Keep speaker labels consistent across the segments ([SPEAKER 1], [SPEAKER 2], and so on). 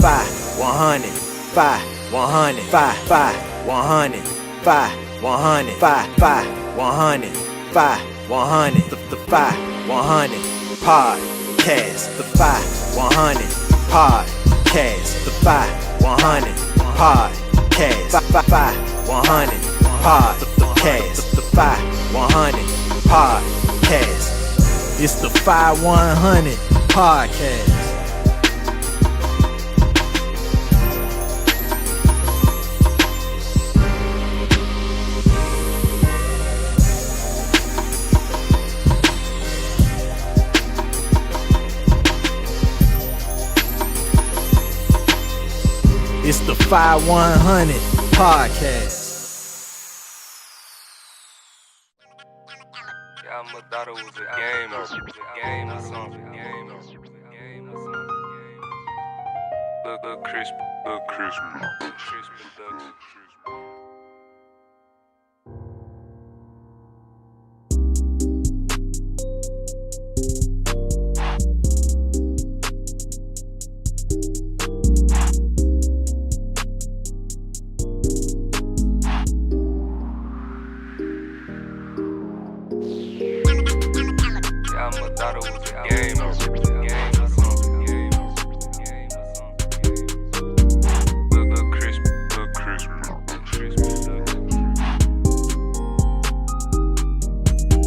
[SPEAKER 1] 100, 100, 100, 100, 100, 100, the 100 podcast, the 100 podcast, the 100 podcast, 100 podcast, the 100 podcast. It's the 100 podcast. It's the 100 podcast.
[SPEAKER 2] Yeah, I thought it was a game or something. Look crispy, ducks. I thought it was a game or something. Look crispy, ducks. I thought it was a game or something. Look crispy, ducks. I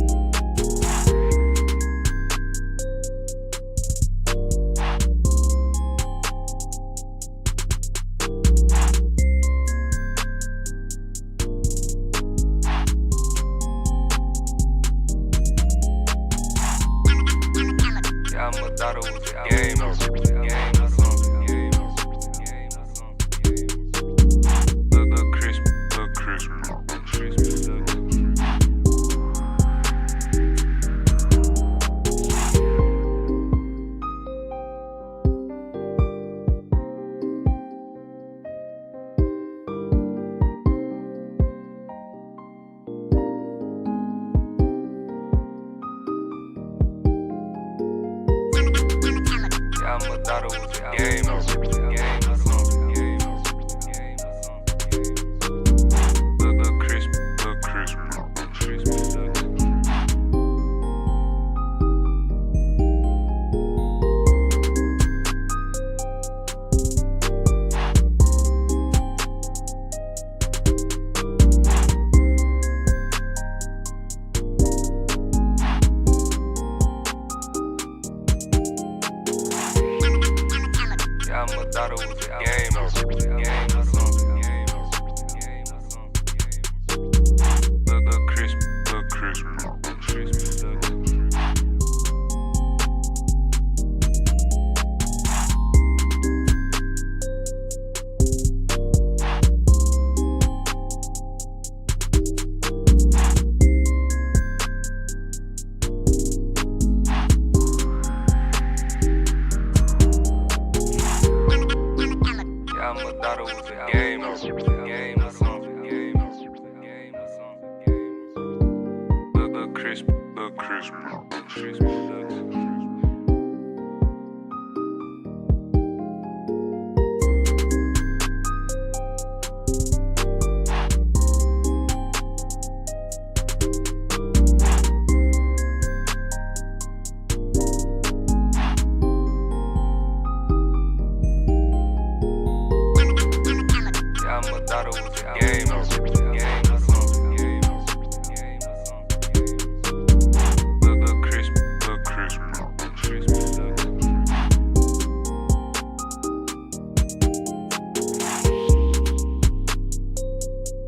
[SPEAKER 2] thought it was a game or something. Look crispy, ducks. I thought it was a game or something. Look crispy, ducks. I thought it was a game or something. Look crispy, ducks. I thought it was a game or something. Look crispy, ducks.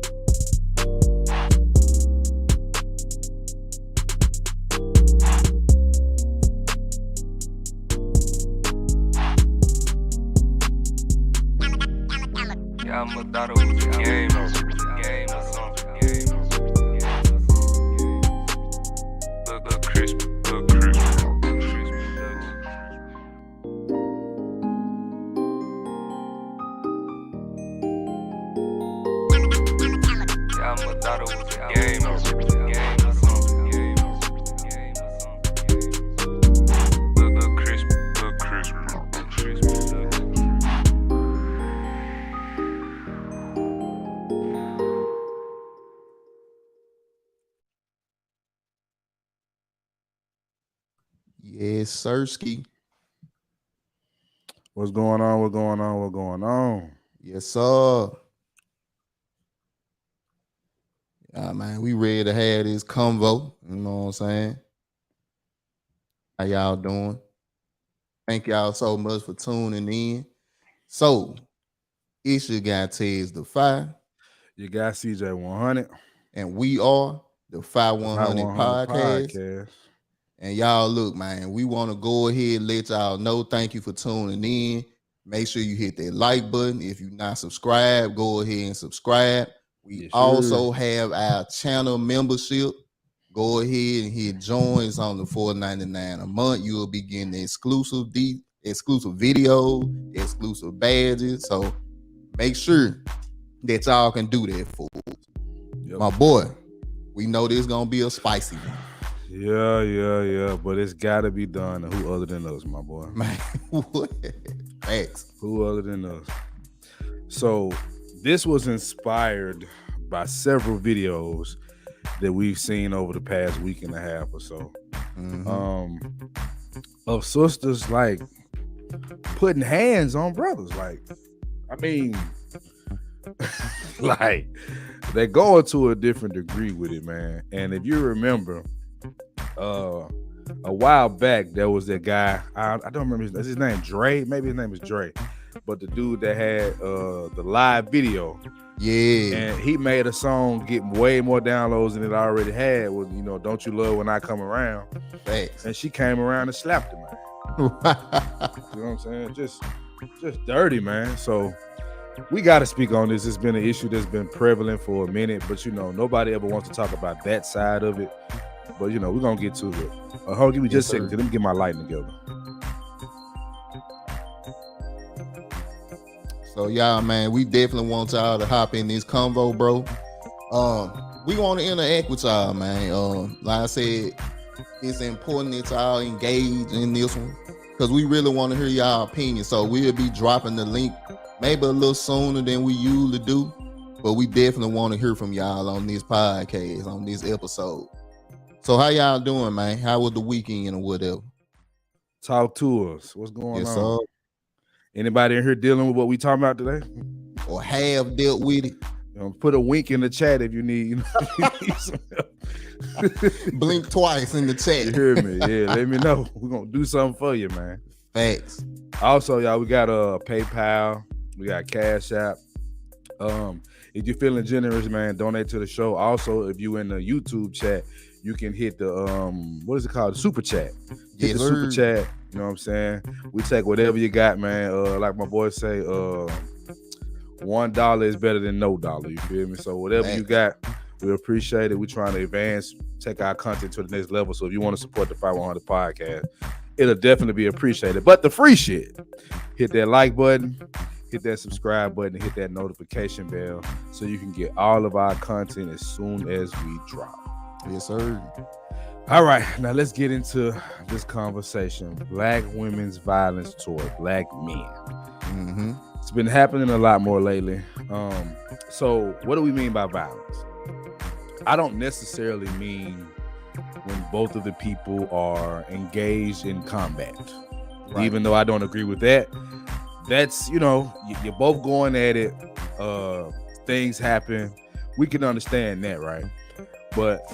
[SPEAKER 2] I thought it was a game or something. Look crispy, ducks. I thought it was a game or something. Look crispy, ducks.
[SPEAKER 3] Yes, Sirski.
[SPEAKER 4] What's going on? What's going on? What's going on?
[SPEAKER 3] Yes, sir. Man, we ready to have this convo. You know what I'm saying? How y'all doing? Thank y'all so much for tuning in. So, it's your guy Tez the Fire,
[SPEAKER 4] You got CJ 100,
[SPEAKER 3] and we are the Fire
[SPEAKER 4] the Hot
[SPEAKER 3] 100
[SPEAKER 4] 100
[SPEAKER 3] Podcast.
[SPEAKER 4] podcast.
[SPEAKER 3] And y'all, look, man, we want to go ahead and let y'all know. Thank you for tuning in. Make sure you hit that like button. If you're not subscribed, go ahead and subscribe. We
[SPEAKER 4] Yes, sir.
[SPEAKER 3] also have our channel membership. Go ahead and hit join. It's only $4.99 a month. You will be getting exclusive videos, exclusive badges. So make sure that y'all can do that for us.
[SPEAKER 4] Yep.
[SPEAKER 3] My boy, we know this is gonna be a spicy one.
[SPEAKER 4] Yeah. But it's got to be done. And who other than us, my boy?
[SPEAKER 3] Man, what? Facts.
[SPEAKER 4] Who other than us? So this was inspired by several videos that we've seen over the past week and a half or so. Of sisters like putting hands on brothers. Like, I mean, like they're going to a different degree with it, man. And if you remember, a while back there was that guy. I don't remember his name. Dre. Maybe his name is Dre. But the dude that had the live video.
[SPEAKER 3] Yeah.
[SPEAKER 4] And he made a song get way more downloads than it already had. With Don't You Love When I Come Around.
[SPEAKER 3] Facts.
[SPEAKER 4] And she came around and slapped him, man. You know what I'm saying? Just dirty, man. So we got to speak on this. It's been an issue that's been prevalent for a minute, but nobody ever wants to talk about that side of it. But we're gonna get to it. Hold on, give me just a second. Let me get my lighting together.
[SPEAKER 3] So y'all, man, we definitely want y'all to hop in this convo, bro. We want to interact with y'all, man. Like I said, it's important that y'all engage in this one because we really want to hear y'all opinion. So we'll be dropping the link maybe a little sooner than we usually do, but we definitely want to hear from y'all on this podcast, on this episode. So how y'all doing, man? How was the weekend or whatever?
[SPEAKER 4] Talk to us. What's going
[SPEAKER 3] Yes,
[SPEAKER 4] on?
[SPEAKER 3] sir.
[SPEAKER 4] Anybody in here dealing with what we talking about today?
[SPEAKER 3] Or have dealt with it?
[SPEAKER 4] Put a wink in the chat if you need, some help.
[SPEAKER 3] Blink twice in the chat.
[SPEAKER 4] You hear me? Yeah, let me know. We're gonna do something for you, man.
[SPEAKER 3] Facts.
[SPEAKER 4] Also, y'all, we got a PayPal, we got Cash App. If you're feeling generous, man, donate to the show. Also, if you in the YouTube chat, you can hit the what is it called? The super chat. Hit the super chat. You know what I'm saying? We take whatever you got, man. Like my boys say, $1 is better than no dollar. You feel me? So whatever you got, we appreciate it. We're trying to advance, take our content to the next level. So if you want to support the 5100 podcast, it'll definitely be appreciated. But the free shit, hit that like button, hit that subscribe button, and hit that notification bell so you can get all of our content as soon as we drop.
[SPEAKER 3] Yes, sir.
[SPEAKER 4] All right, now let's get into this conversation. Black women's violence toward black men.
[SPEAKER 3] Mm-hmm.
[SPEAKER 4] It's been happening a lot more lately. So what do we mean by violence? I don't necessarily mean when both of the people are engaged in combat. Right. Even though I don't agree with that. That's, you're both going at it. Things happen. We can understand that, right? But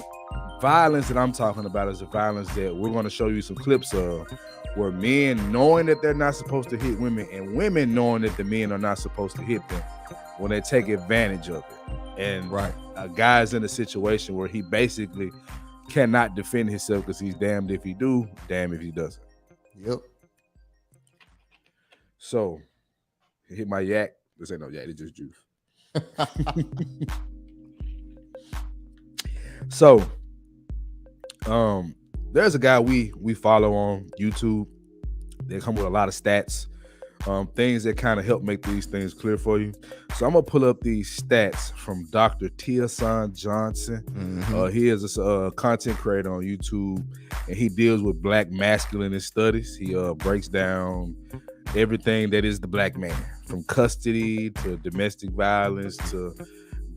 [SPEAKER 4] violence that I'm talking about is the violence that we're going to show you some clips of, where men knowing that they're not supposed to hit women and women knowing that the men are not supposed to hit them, when they take advantage of it. And a guy's in a situation where he basically cannot defend himself because he's damned if he do, damned if he doesn't.
[SPEAKER 3] Yep.
[SPEAKER 4] So, hit my yak. This ain't no yak, it's just juice. So, there's a guy we follow on YouTube. They come with a lot of stats, things that kind of help make these things clear for you. So I'm gonna pull up these stats from Dr. Tierson Johnson. Mm-hmm. He is a content creator on YouTube, and he deals with black masculinist studies. He breaks down everything that is the black man, from custody to domestic violence to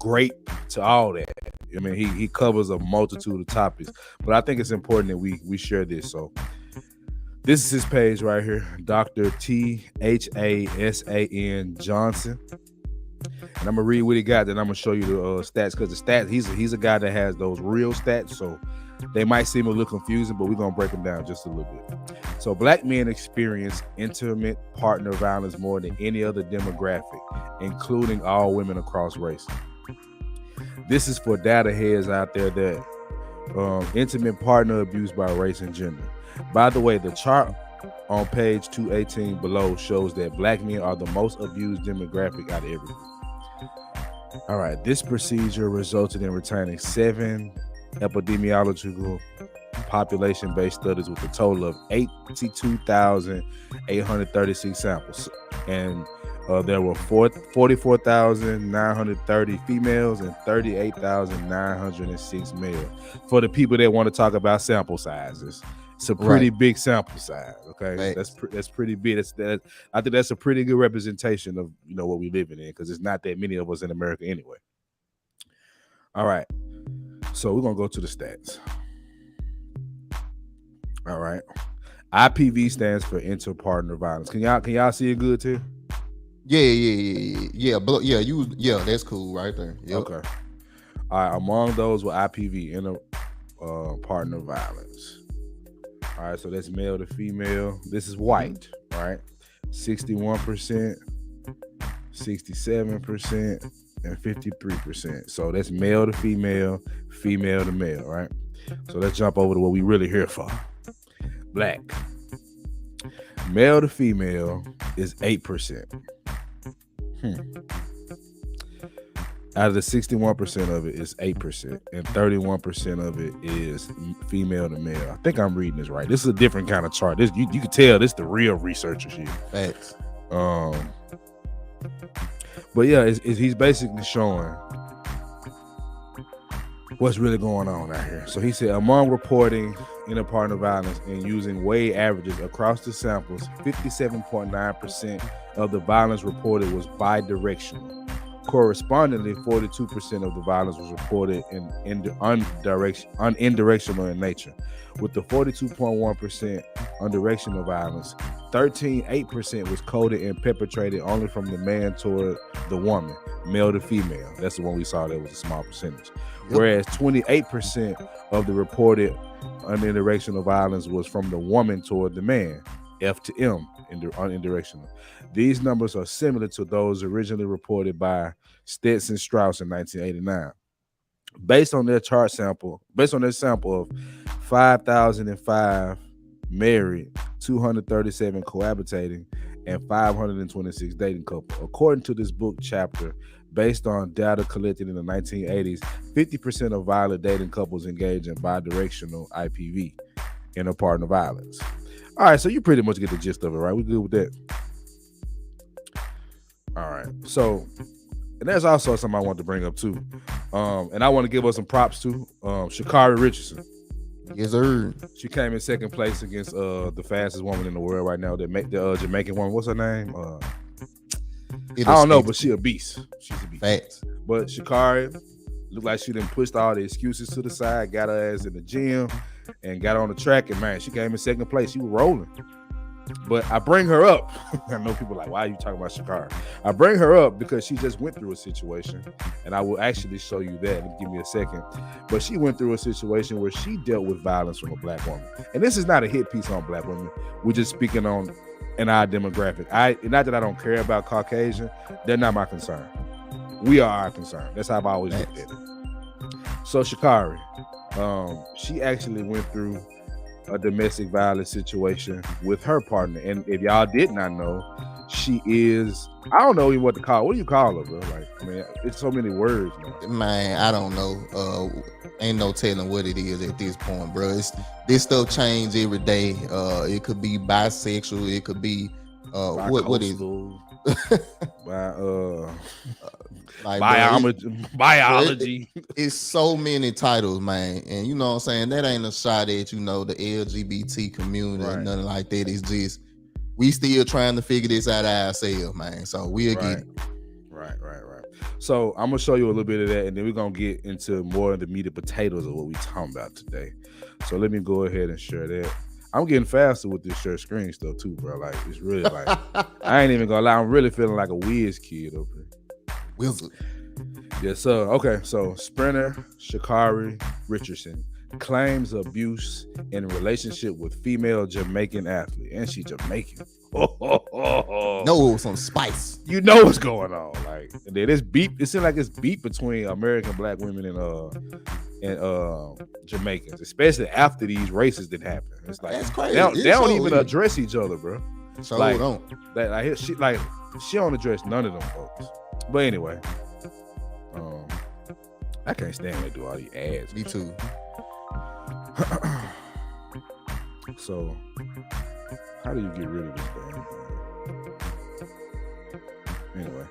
[SPEAKER 4] rape to all that. I mean, he covers a multitude of topics, but I think it's important that we share this. So This is his page right here, Dr. THASAN Johnson. And I'm gonna read what he got, then I'm gonna show you the stats, because the stats, he's a guy that has those real stats, so they might seem a little confusing, but we're gonna break them down just a little bit. So black men experience intimate partner violence more than any other demographic, including all women across races. This is for data heads out there that intimate partner abuse by race and gender. By the way, the chart on page 218 below shows that black men are the most abused demographic out of every group. All right, this procedure resulted in retaining 7 epidemiological population-based studies with a total of 82,836 samples, and there were 44,930 females and 38,906 males. For the people that want to talk about sample sizes, it's a pretty big sample size. Okay, that's pretty big. I think that's a pretty good representation of what we're living in, because it's not that many of us in America anyway. All right, so we're gonna go to the stats. All right, IPV stands for inter-partner violence. Can y'all see it good too?
[SPEAKER 3] Yeah. But that's cool right there. Yep.
[SPEAKER 4] Okay. All right. Among those with IPV, inter-partner violence. All right, so that's male to female. This is white, right? 61%, 67%, and 53%. So that's male to female, female to male, right? So let's jump over to what we really here for. Black. Male to female is 8%. Out of the 61% of it is 8%, and 31% of it is female to male. I think I'm reading this right. This is a different kind of chart. This you can tell this the real researcher shit.
[SPEAKER 3] Facts.
[SPEAKER 4] But yeah, he's basically showing what's really going on out here. So he said, among reporting inter-partner violence and using weighted averages across the samples, 57.9% of the violence reported was bidirectional. Correspondingly, 42% of the violence was reported in unidirectional in nature. With the 42.1% unidirectional violence, 13.8% was coded and perpetrated only from the man toward the woman, male to female. That's the one we saw that was a small percentage. Whereas 28% of the reported unidirectional violence was from the woman toward the man, F to M, unidirectional. These numbers are similar to those originally reported by Stetson Strauss in 1989. Based on their sample of 5,005 married, 237 cohabitating, and 526 dating couples. According to this book chapter, based on data collected in the 1980s, 50% of violent dating couples engage in bidirectional IPV, inter-partner violence. All right, so you pretty much get the gist of it, right? We good with that? All right, so, and there's also something I want to bring up too, and I want to give us some props to Sha'Carri Richardson.
[SPEAKER 3] Yes, sir.
[SPEAKER 4] She came in second place against the fastest woman in the world right now, the Jamaican woman. What's her name? I don't know, but she a beast. She's a beast.
[SPEAKER 3] Facts.
[SPEAKER 4] But Sha'Carri looked like she done pushed all the excuses to the side, got her ass in the gym, and got on the track, and man, she came in second place. She was rolling. But I bring her up. I know people are like, why are you talking about Sha'Carri? I bring her up because she just went through a situation, and I will actually show you that. Give me a second. But she went through a situation where she dealt with violence from a black woman. And this is not a hit piece on black women. We're just speaking on in our demographic. Not that I don't care about Caucasian. They're not my concern. We are our concern. That's how I've always looked at it. So Sha'Carri, she actually went through a domestic violence situation with her partner, and if y'all did not know, she is, I don't know even what to call her. What do you call her, bro? Like, I mean, it's so many words,
[SPEAKER 3] man. I don't know. Ain't no telling what it is at this point, bro. This stuff change every day. It could be bisexual, it could be what is like, biology. It's so many titles, man. And you know what I'm saying? That ain't a shot at, the LGBT community or nothing like that. It's just, we still trying to figure this out ourselves, man. So we'll get it.
[SPEAKER 4] Right. So I'm gonna show you a little bit of that, and then we're gonna get into more of the meat and potatoes of what we talking about today. So let me go ahead and share that. I'm getting faster with this shirt screen stuff too, bro. Like it's really like I ain't even gonna lie. I'm really feeling like a whiz kid over here.
[SPEAKER 3] Wizard.
[SPEAKER 4] Yes, sir. Okay, so sprinter Sha'Carri Richardson claims abuse in a relationship with female Jamaican athlete, and she Jamaican.
[SPEAKER 3] No, some spice.
[SPEAKER 4] You know what's going on. Like, and then it's beef. It seems like it's beef between American black women and Jamaicans, especially after these races that happen. It's like
[SPEAKER 3] That's crazy.
[SPEAKER 4] They don't even address each other, bro.
[SPEAKER 3] So
[SPEAKER 4] like,
[SPEAKER 3] don't.
[SPEAKER 4] She don't address none of them folks. But anyway, I can't stand they do all these ads.
[SPEAKER 3] Me too.
[SPEAKER 4] So, how do you get rid of this thing? Anyway,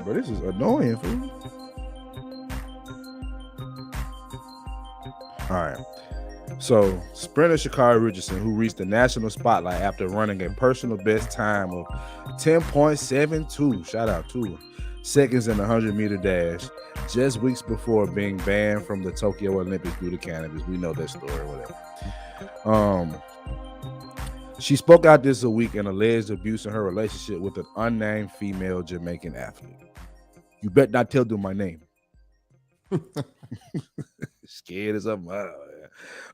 [SPEAKER 4] but this is annoying, fool. All right. So, sprinter Sha'Carri Richardson, who reached the national spotlight after running a personal best time of 10.72, shout out to her, seconds in the 100-meter dash, just weeks before being banned from the Tokyo Olympics due to cannabis. We know that story, whatever. She spoke out this week and alleged abuse in her relationship with an unnamed female Jamaican athlete. You bet not tell them my name. Scared as something.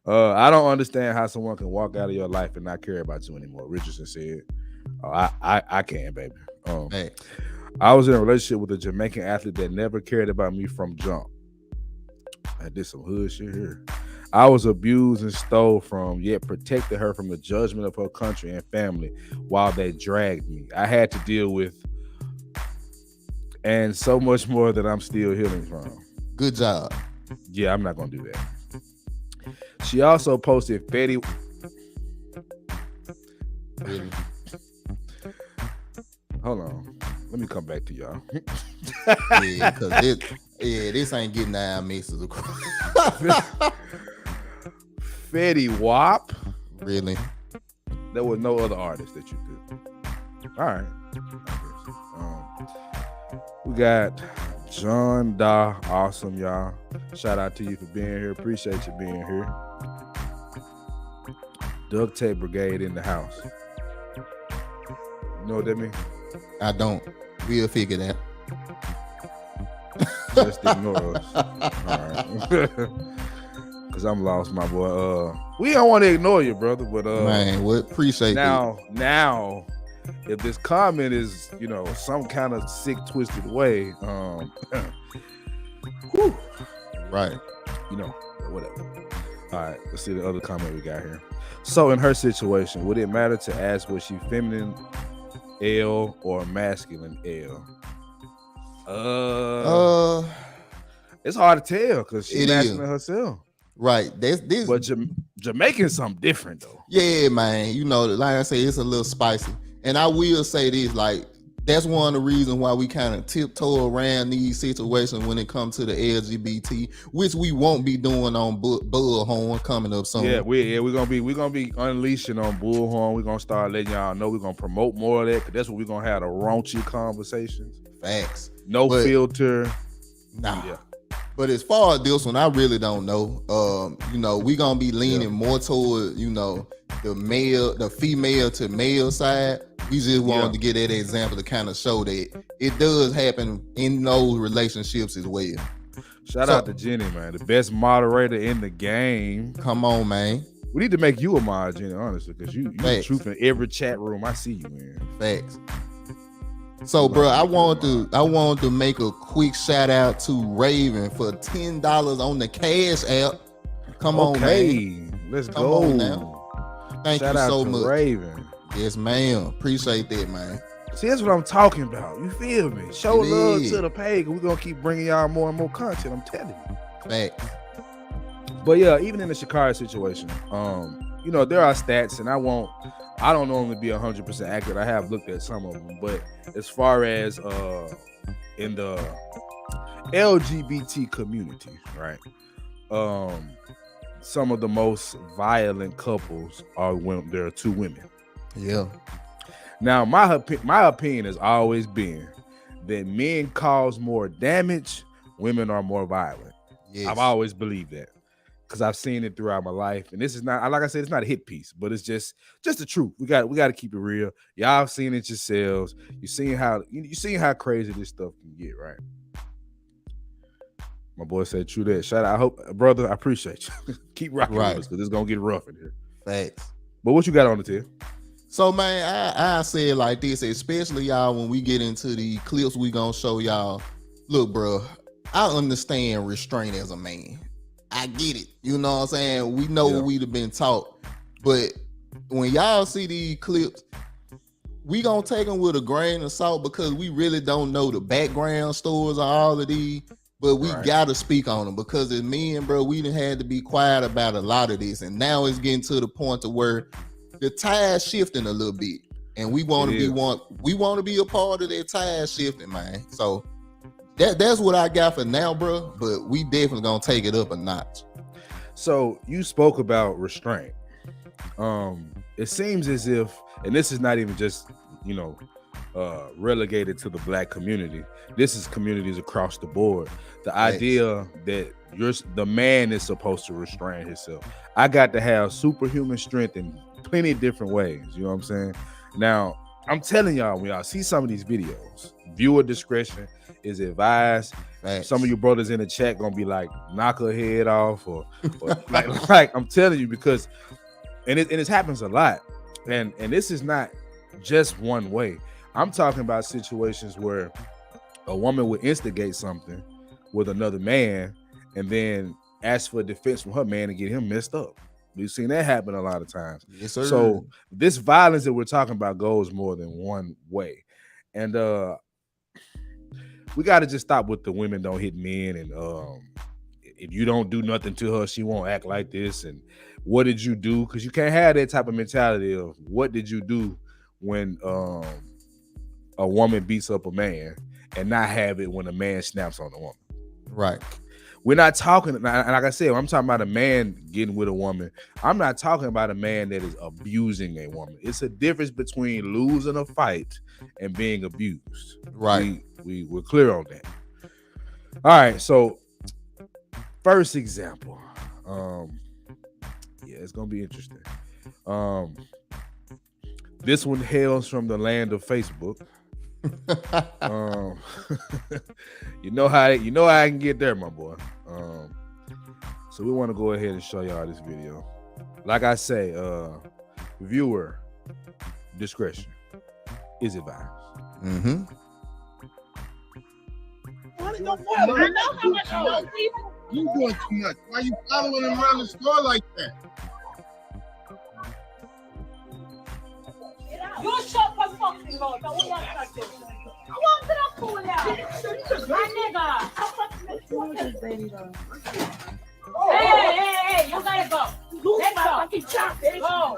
[SPEAKER 4] I don't understand how someone can walk out of your life and not care about you anymore. Richardson said, I can, baby.
[SPEAKER 3] Hey.
[SPEAKER 4] I was in a relationship with a Jamaican athlete that never cared about me from jump. I did some hood shit here. I was abused and stole from, yet protected her from the judgment of her country and family while they dragged me. I had to deal with, and so much more that I'm still healing from.
[SPEAKER 3] Good job.
[SPEAKER 4] Yeah, I'm not gonna do that. She also posted Fetty.
[SPEAKER 3] Really?
[SPEAKER 4] Hold on. Let me come back to y'all.
[SPEAKER 3] Yeah, because this ain't getting our messages across.
[SPEAKER 4] Fetty Wap.
[SPEAKER 3] Really?
[SPEAKER 4] There was no other artist that you did. All right. We got John Da. Awesome, y'all. Shout out to you for being here. Appreciate you being here. Duct Tape Brigade in the house. You know what that means?
[SPEAKER 3] I don't. We'll figure that.
[SPEAKER 4] Just ignore us. All right. Because I'm lost, my boy. We don't want to ignore you, brother, but
[SPEAKER 3] man, we appreciate
[SPEAKER 4] now, that. Now, if this comment is, some kind of sick, twisted way, whew,
[SPEAKER 3] right.
[SPEAKER 4] Whatever. All right, let's see the other comment we got here. So, in her situation, would it matter to ask was she feminine L or masculine L? It's hard to tell because she's masculine herself.
[SPEAKER 3] Right.
[SPEAKER 4] But Jamaican's something different though.
[SPEAKER 3] Yeah, man. Like I say, it's a little spicy. And I will say this, like, that's one of the reasons why we kind of tiptoe around these situations when it comes to the LGBT, which we won't be doing on Bullhorn coming up soon.
[SPEAKER 4] Yeah, we're gonna be unleashing on Bullhorn. We're gonna start letting y'all know. We're gonna promote more of that because that's what we're gonna have the raunchy conversations.
[SPEAKER 3] Facts.
[SPEAKER 4] No filter.
[SPEAKER 3] Nah.
[SPEAKER 4] Yeah.
[SPEAKER 3] But as far as this one, I really don't know. We're gonna be leaning more toward, the female to male side. We just wanted to get that example to kind of show that it does happen in those relationships as well.
[SPEAKER 4] Shout out to Jenny, man, the best moderator in the game.
[SPEAKER 3] Come on, man.
[SPEAKER 4] We need to make you a mod, Jenny, honestly, because you the truth in every chat room I see you in.
[SPEAKER 3] Facts. So, bro, I want to make a quick shout out to Raven for $10 on the Cash App. Come on, man.
[SPEAKER 4] Let's
[SPEAKER 3] Come
[SPEAKER 4] go
[SPEAKER 3] on now. Thank you so much,
[SPEAKER 4] Raven.
[SPEAKER 3] Yes, ma'am. Appreciate that, man.
[SPEAKER 4] See, that's what I'm talking about. You feel me? Show love to the page. We're gonna keep bringing y'all more and more content. I'm telling you.
[SPEAKER 3] Facts.
[SPEAKER 4] But yeah, even in the Sha'Carri situation, there are stats, and I don't normally be 100% accurate. I have looked at some of them, but as far as in the LGBT community, right? Some of the most violent couples are when there are two women.
[SPEAKER 3] Yeah.
[SPEAKER 4] Now, my opinion has always been that men cause more damage, women are more violent. Yes. I've always believed that. because I've seen it throughout my life, and this is not, like I said, it's not a hit piece, but it's just the truth. We got to keep it real. Y'all have seen it yourselves. You seen how crazy this stuff can get, right? My boy said, "True that." Shout out, I hope, brother. I appreciate you. Keep rocking with us because it's gonna get rough in here.
[SPEAKER 3] Facts.
[SPEAKER 4] But what you got on the tip?
[SPEAKER 3] So man, I say it like this, especially y'all when we get into the clips we gonna show y'all. Look, bro, I understand restraint as a man. I get it. You know what I'm saying? We know what we've been taught. But when y'all see these clips, we gonna take them with a grain of salt because we really don't know the background stories of all of these. But we gotta speak on them because as men, bro, we done had to be quiet about a lot of this. And now it's getting to the point to where the tide's shifting a little bit. And we want to be a part of that tide shifting, man. So that's what I got for now, bro. But we definitely gonna take it up a notch.
[SPEAKER 4] So you spoke about restraint. It seems as if, and this is not even just, relegated to the Black community. This is communities across the board. The idea that the man is supposed to restrain himself. I got to have superhuman strength in plenty of different ways. You know what I'm saying? Now, I'm telling y'all, when y'all see some of these videos, viewer discretion is advised.
[SPEAKER 3] Thanks.
[SPEAKER 4] Some of you brothers in the chat gonna be like, knock her head off, or like I'm telling you, because and it happens a lot, and this is not just one way. I'm talking about situations where a woman would instigate something with another man and then ask for defense from her man to get him messed up. We've seen that happen a lot of times.
[SPEAKER 3] Yes, sir.
[SPEAKER 4] So this violence that we're talking about goes more than one way. And we got to just stop with the women don't hit men, and if you don't do nothing to her, she won't act like this. And what did you do? Because you can't have that type of mentality of what did you do when a woman beats up a man and not have it when a man snaps on a woman.
[SPEAKER 3] Right.
[SPEAKER 4] We're not talking, and like I said, I'm talking about a man getting with a woman. I'm not talking about a man that is abusing a woman. It's a difference between losing a fight and being abused.
[SPEAKER 3] Right.
[SPEAKER 4] We're clear on that. All right, so first example. It's gonna be interesting. This one hails from the land of Facebook. You know how I can get there, my boy. So we want to go ahead and show y'all this video. Like I say, viewer discretion is advised.
[SPEAKER 3] Mm-hmm.
[SPEAKER 5] I know how much more people.
[SPEAKER 6] You doing too much. Why you following him around the store like that?
[SPEAKER 5] You shut the fucking mouth. I want to touch you. I want to cool down. My nigga. Hey, you gotta go. Let's go.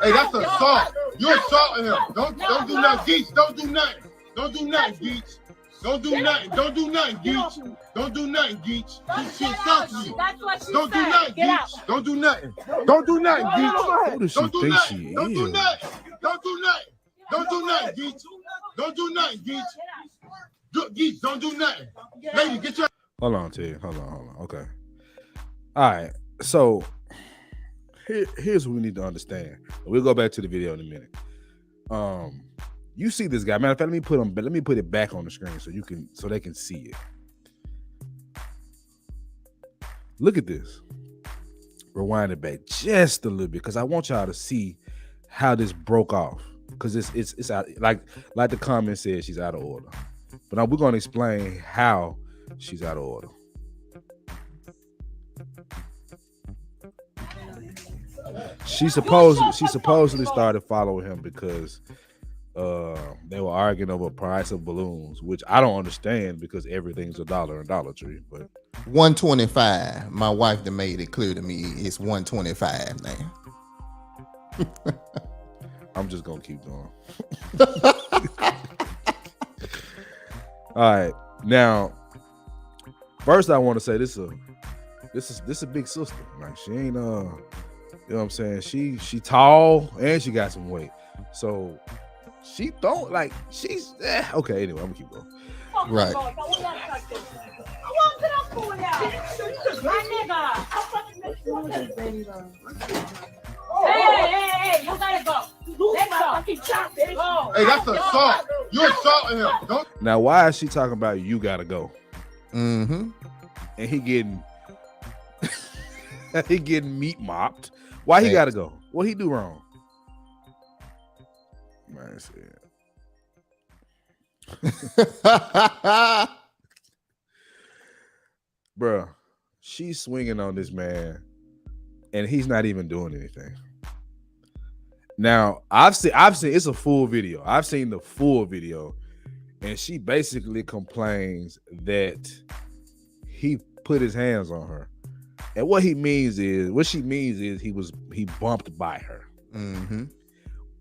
[SPEAKER 6] Hey, that's assault. You're assaulting him. Don't do nothing, Geach. Don't do nothing. Don't do nothing, Geach. Don't do nothing. Don't do nothing, Geach. Don't do nothing, Geach. This shit sucks you.
[SPEAKER 5] That's what she
[SPEAKER 6] Don't do
[SPEAKER 5] said.
[SPEAKER 6] nothing,
[SPEAKER 5] Get out.
[SPEAKER 6] Geach. Don't do nothing. Don't do nothing, Geach.
[SPEAKER 4] Who does she
[SPEAKER 6] Don't do
[SPEAKER 4] think
[SPEAKER 6] nothing.
[SPEAKER 4] she
[SPEAKER 6] Don't do
[SPEAKER 4] is?
[SPEAKER 6] nothing. Don't do nothing. Don't do nothing, Geach. Don't do nothing, Geach. Geach, don't do nothing. Lady, get your.
[SPEAKER 4] Hold on, Ted. Hold on. Okay. All right. So here's what we need to understand. We'll go back to the video in a minute. You see this guy. Matter of fact, let me put it back on the screen so they can see it. Look at this. Rewind it back just a little bit because I want y'all to see how this broke off. Because it's out, like the comment said, she's out of order. But now we're gonna explain how she's out of order. She supposedly started following him because they were arguing over price of balloons, which I don't understand because everything's $1 in Dollar Tree. But
[SPEAKER 3] $125. My wife that made it clear to me it's $125 now.
[SPEAKER 4] I'm just gonna keep going. All right, now, first I want to say this is a big sister. Like she ain't you know what I'm saying? She tall and she got some weight, so she don't like she's okay. Anyway, I'm gonna keep going.
[SPEAKER 3] Right.
[SPEAKER 5] I want to cool down. My nigga. Hey, you gotta go. Let's go. Go.
[SPEAKER 6] Hey, that's assault. You're assaulting him. Don't.
[SPEAKER 4] Now, why is she talking about you gotta go?
[SPEAKER 3] Mm-hmm.
[SPEAKER 4] And he getting he getting meat mopped. Why he gotta go? What he do wrong? Man, bruh, she's swinging on this man, and he's not even doing anything. Now, I've seen it's a full video. I've seen the full video, and she basically complains that he put his hands on her. And what she means is he bumped by her.
[SPEAKER 3] Mm-hmm.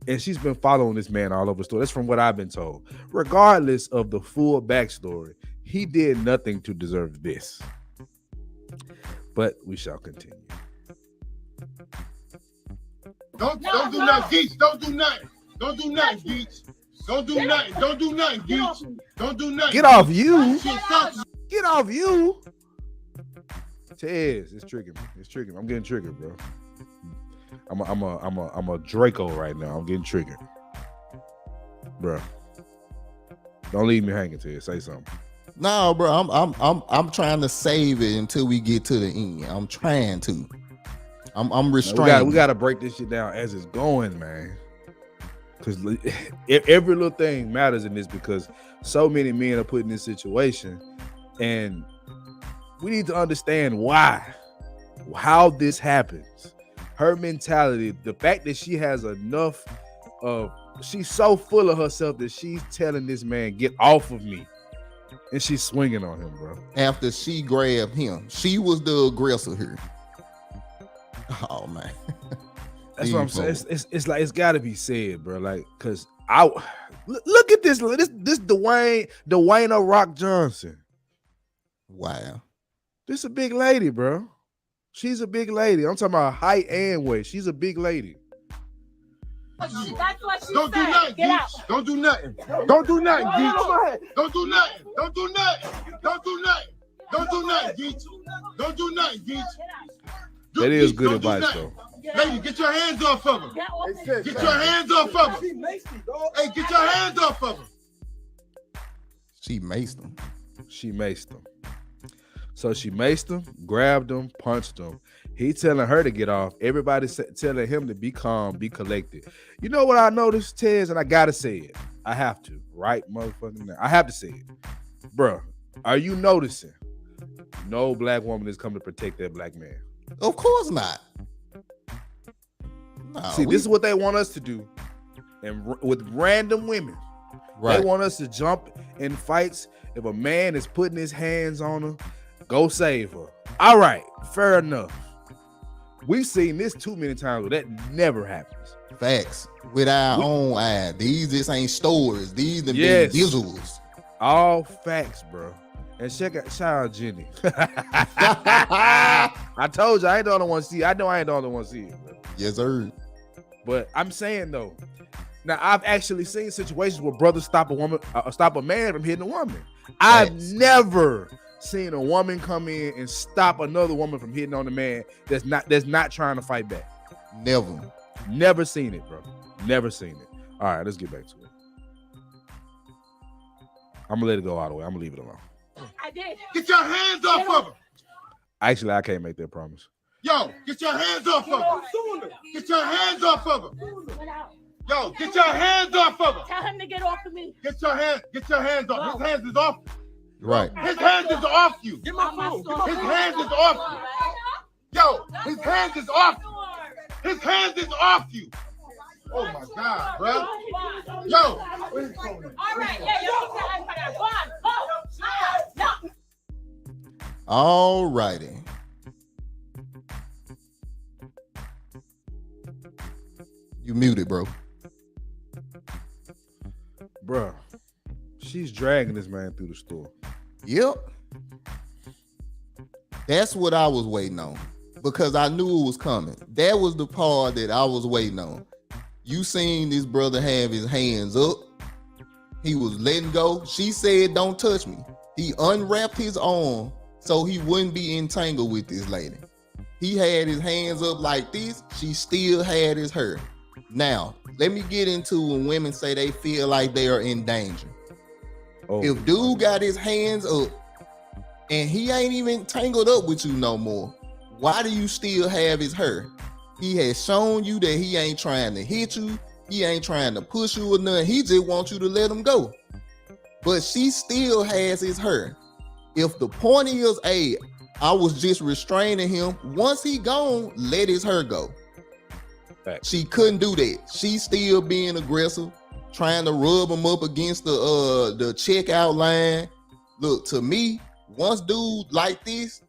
[SPEAKER 4] And she's been following this man all over the store. That's from what I've been told. Regardless of the full backstory, he did nothing to deserve this. But we shall continue.
[SPEAKER 6] Don't do nothing, Geeks. Don't do nothing. Don't do nothing, Geeks. Don't do nothing. Don't do nothing, Geeks. Don't do nothing.
[SPEAKER 4] Get off you.
[SPEAKER 6] Shit sucks.
[SPEAKER 4] Get off you. Tez, it's triggering me. It's triggering me. I'm getting triggered, bro. I'm a Draco right now. I'm getting triggered, bro. Don't leave me hanging, Tez. Say something.
[SPEAKER 3] No, bro. I'm trying to save it until we get to the end. I'm trying to. I'm restrained.
[SPEAKER 4] We got to break this shit down as it's going, man. Because every little thing matters in this, because so many men are put in this situation, and we need to understand why, how this happens. Her mentality, the fact that she has enough of, she's so full of herself that she's telling this man, get off of me. And she's swinging on him, bro.
[SPEAKER 3] After she grabbed him, she was the aggressor here. Oh, man.
[SPEAKER 4] That's what I'm saying. It's like, it's got to be said, bro. Like, because look at this. This Dwayne Rock Johnson.
[SPEAKER 3] Wow.
[SPEAKER 4] This a big lady, bro. She's a big lady. I'm talking about height and weight. She's a big lady.
[SPEAKER 5] That's what she
[SPEAKER 6] Don't do
[SPEAKER 5] said.
[SPEAKER 6] nothing,
[SPEAKER 5] Get out.
[SPEAKER 6] Geeks. Don't do nothing. Don't do nothing, Geeks. Don't do nothing. Don't do nothing. Don't do nothing. Don't do nothing, Geeks. Don't do nothing, Geeks.
[SPEAKER 4] That is
[SPEAKER 6] Geeks,
[SPEAKER 4] good
[SPEAKER 6] don't do
[SPEAKER 4] advice,
[SPEAKER 6] nothing.
[SPEAKER 4] though.
[SPEAKER 6] Lady, get your hands off of her.
[SPEAKER 5] Get off
[SPEAKER 6] Get
[SPEAKER 5] me.
[SPEAKER 6] your hands off of her. Hey, get your hands off of her.
[SPEAKER 3] She maced him.
[SPEAKER 4] She maced him. So she maced him, grabbed him, punched him. He telling her to get off. Everybody telling him to be calm, be collected. You know what I noticed, Tez, and I gotta say it. I have to, right, motherfucking now. I have to say it. Bruh, are you noticing? No black woman is coming to protect that black man.
[SPEAKER 3] Of course not. No,
[SPEAKER 4] See, this is what they want us to do. And with random women,
[SPEAKER 3] right.
[SPEAKER 4] They want us to jump in fights. If a man is putting his hands on her, go save her. All right, fair enough. We've seen this too many times, but that never happens.
[SPEAKER 3] Facts. With our own eyes. These just ain't stories. These the
[SPEAKER 4] Yes.
[SPEAKER 3] big visuals.
[SPEAKER 4] All facts, bro. And shout out Jenny. I told you I ain't the only one see it. I know I ain't the only one see it, bro.
[SPEAKER 3] Yes, sir.
[SPEAKER 4] But I'm saying though, now I've actually seen situations where brothers stop a man from hitting a woman. I've never seen a woman come in and stop another woman from hitting on a man that's not trying to fight back. Never seen it, bro. Never seen it. All right, let's get back to it. I'm gonna let it go all the way. I'm gonna leave it alone.
[SPEAKER 5] I did.
[SPEAKER 6] Get your hands off of her.
[SPEAKER 4] Actually, I can't make that promise.
[SPEAKER 6] Yo, get your hands off of her. Get your hands off of her. Yo, get your hands off of her.
[SPEAKER 5] Tell him to get off of me.
[SPEAKER 6] Get your hands off. His hands is off.
[SPEAKER 3] Right.
[SPEAKER 6] His hands is off you.
[SPEAKER 5] Get my phone.
[SPEAKER 6] His hands is off you. Yo, his hands is off you. His hands is off you. Oh my God, bro. Yo.
[SPEAKER 5] All right, yeah, you keep your hands on that. Go on. No.
[SPEAKER 3] All righty. You muted, bro.
[SPEAKER 4] Bruh, she's dragging this man through the store.
[SPEAKER 3] Yep. That's what I was waiting on, because I knew it was coming. That was the part that I was waiting on. You seen this brother have his hands up. He was letting go. She said, don't touch me. He unwrapped his arm so he wouldn't be entangled with this lady. he had his hands up like this, she still had his hair. Now, let me get into when women say they feel like they are in danger.
[SPEAKER 4] Oh,
[SPEAKER 3] If dude got his hands up and he ain't even tangled up with you no more, why do you still have his hair? He has shown you that he ain't trying to hit you. He ain't trying to push you or nothing. He just wants you to let him go. But she still has his hair. If the point is, hey, I was just restraining him, once he gone, let his hair go.
[SPEAKER 4] Facts.
[SPEAKER 3] She couldn't do that. She still being aggressive, trying to rub him up against the checkout line. Look, to me, once dude like this,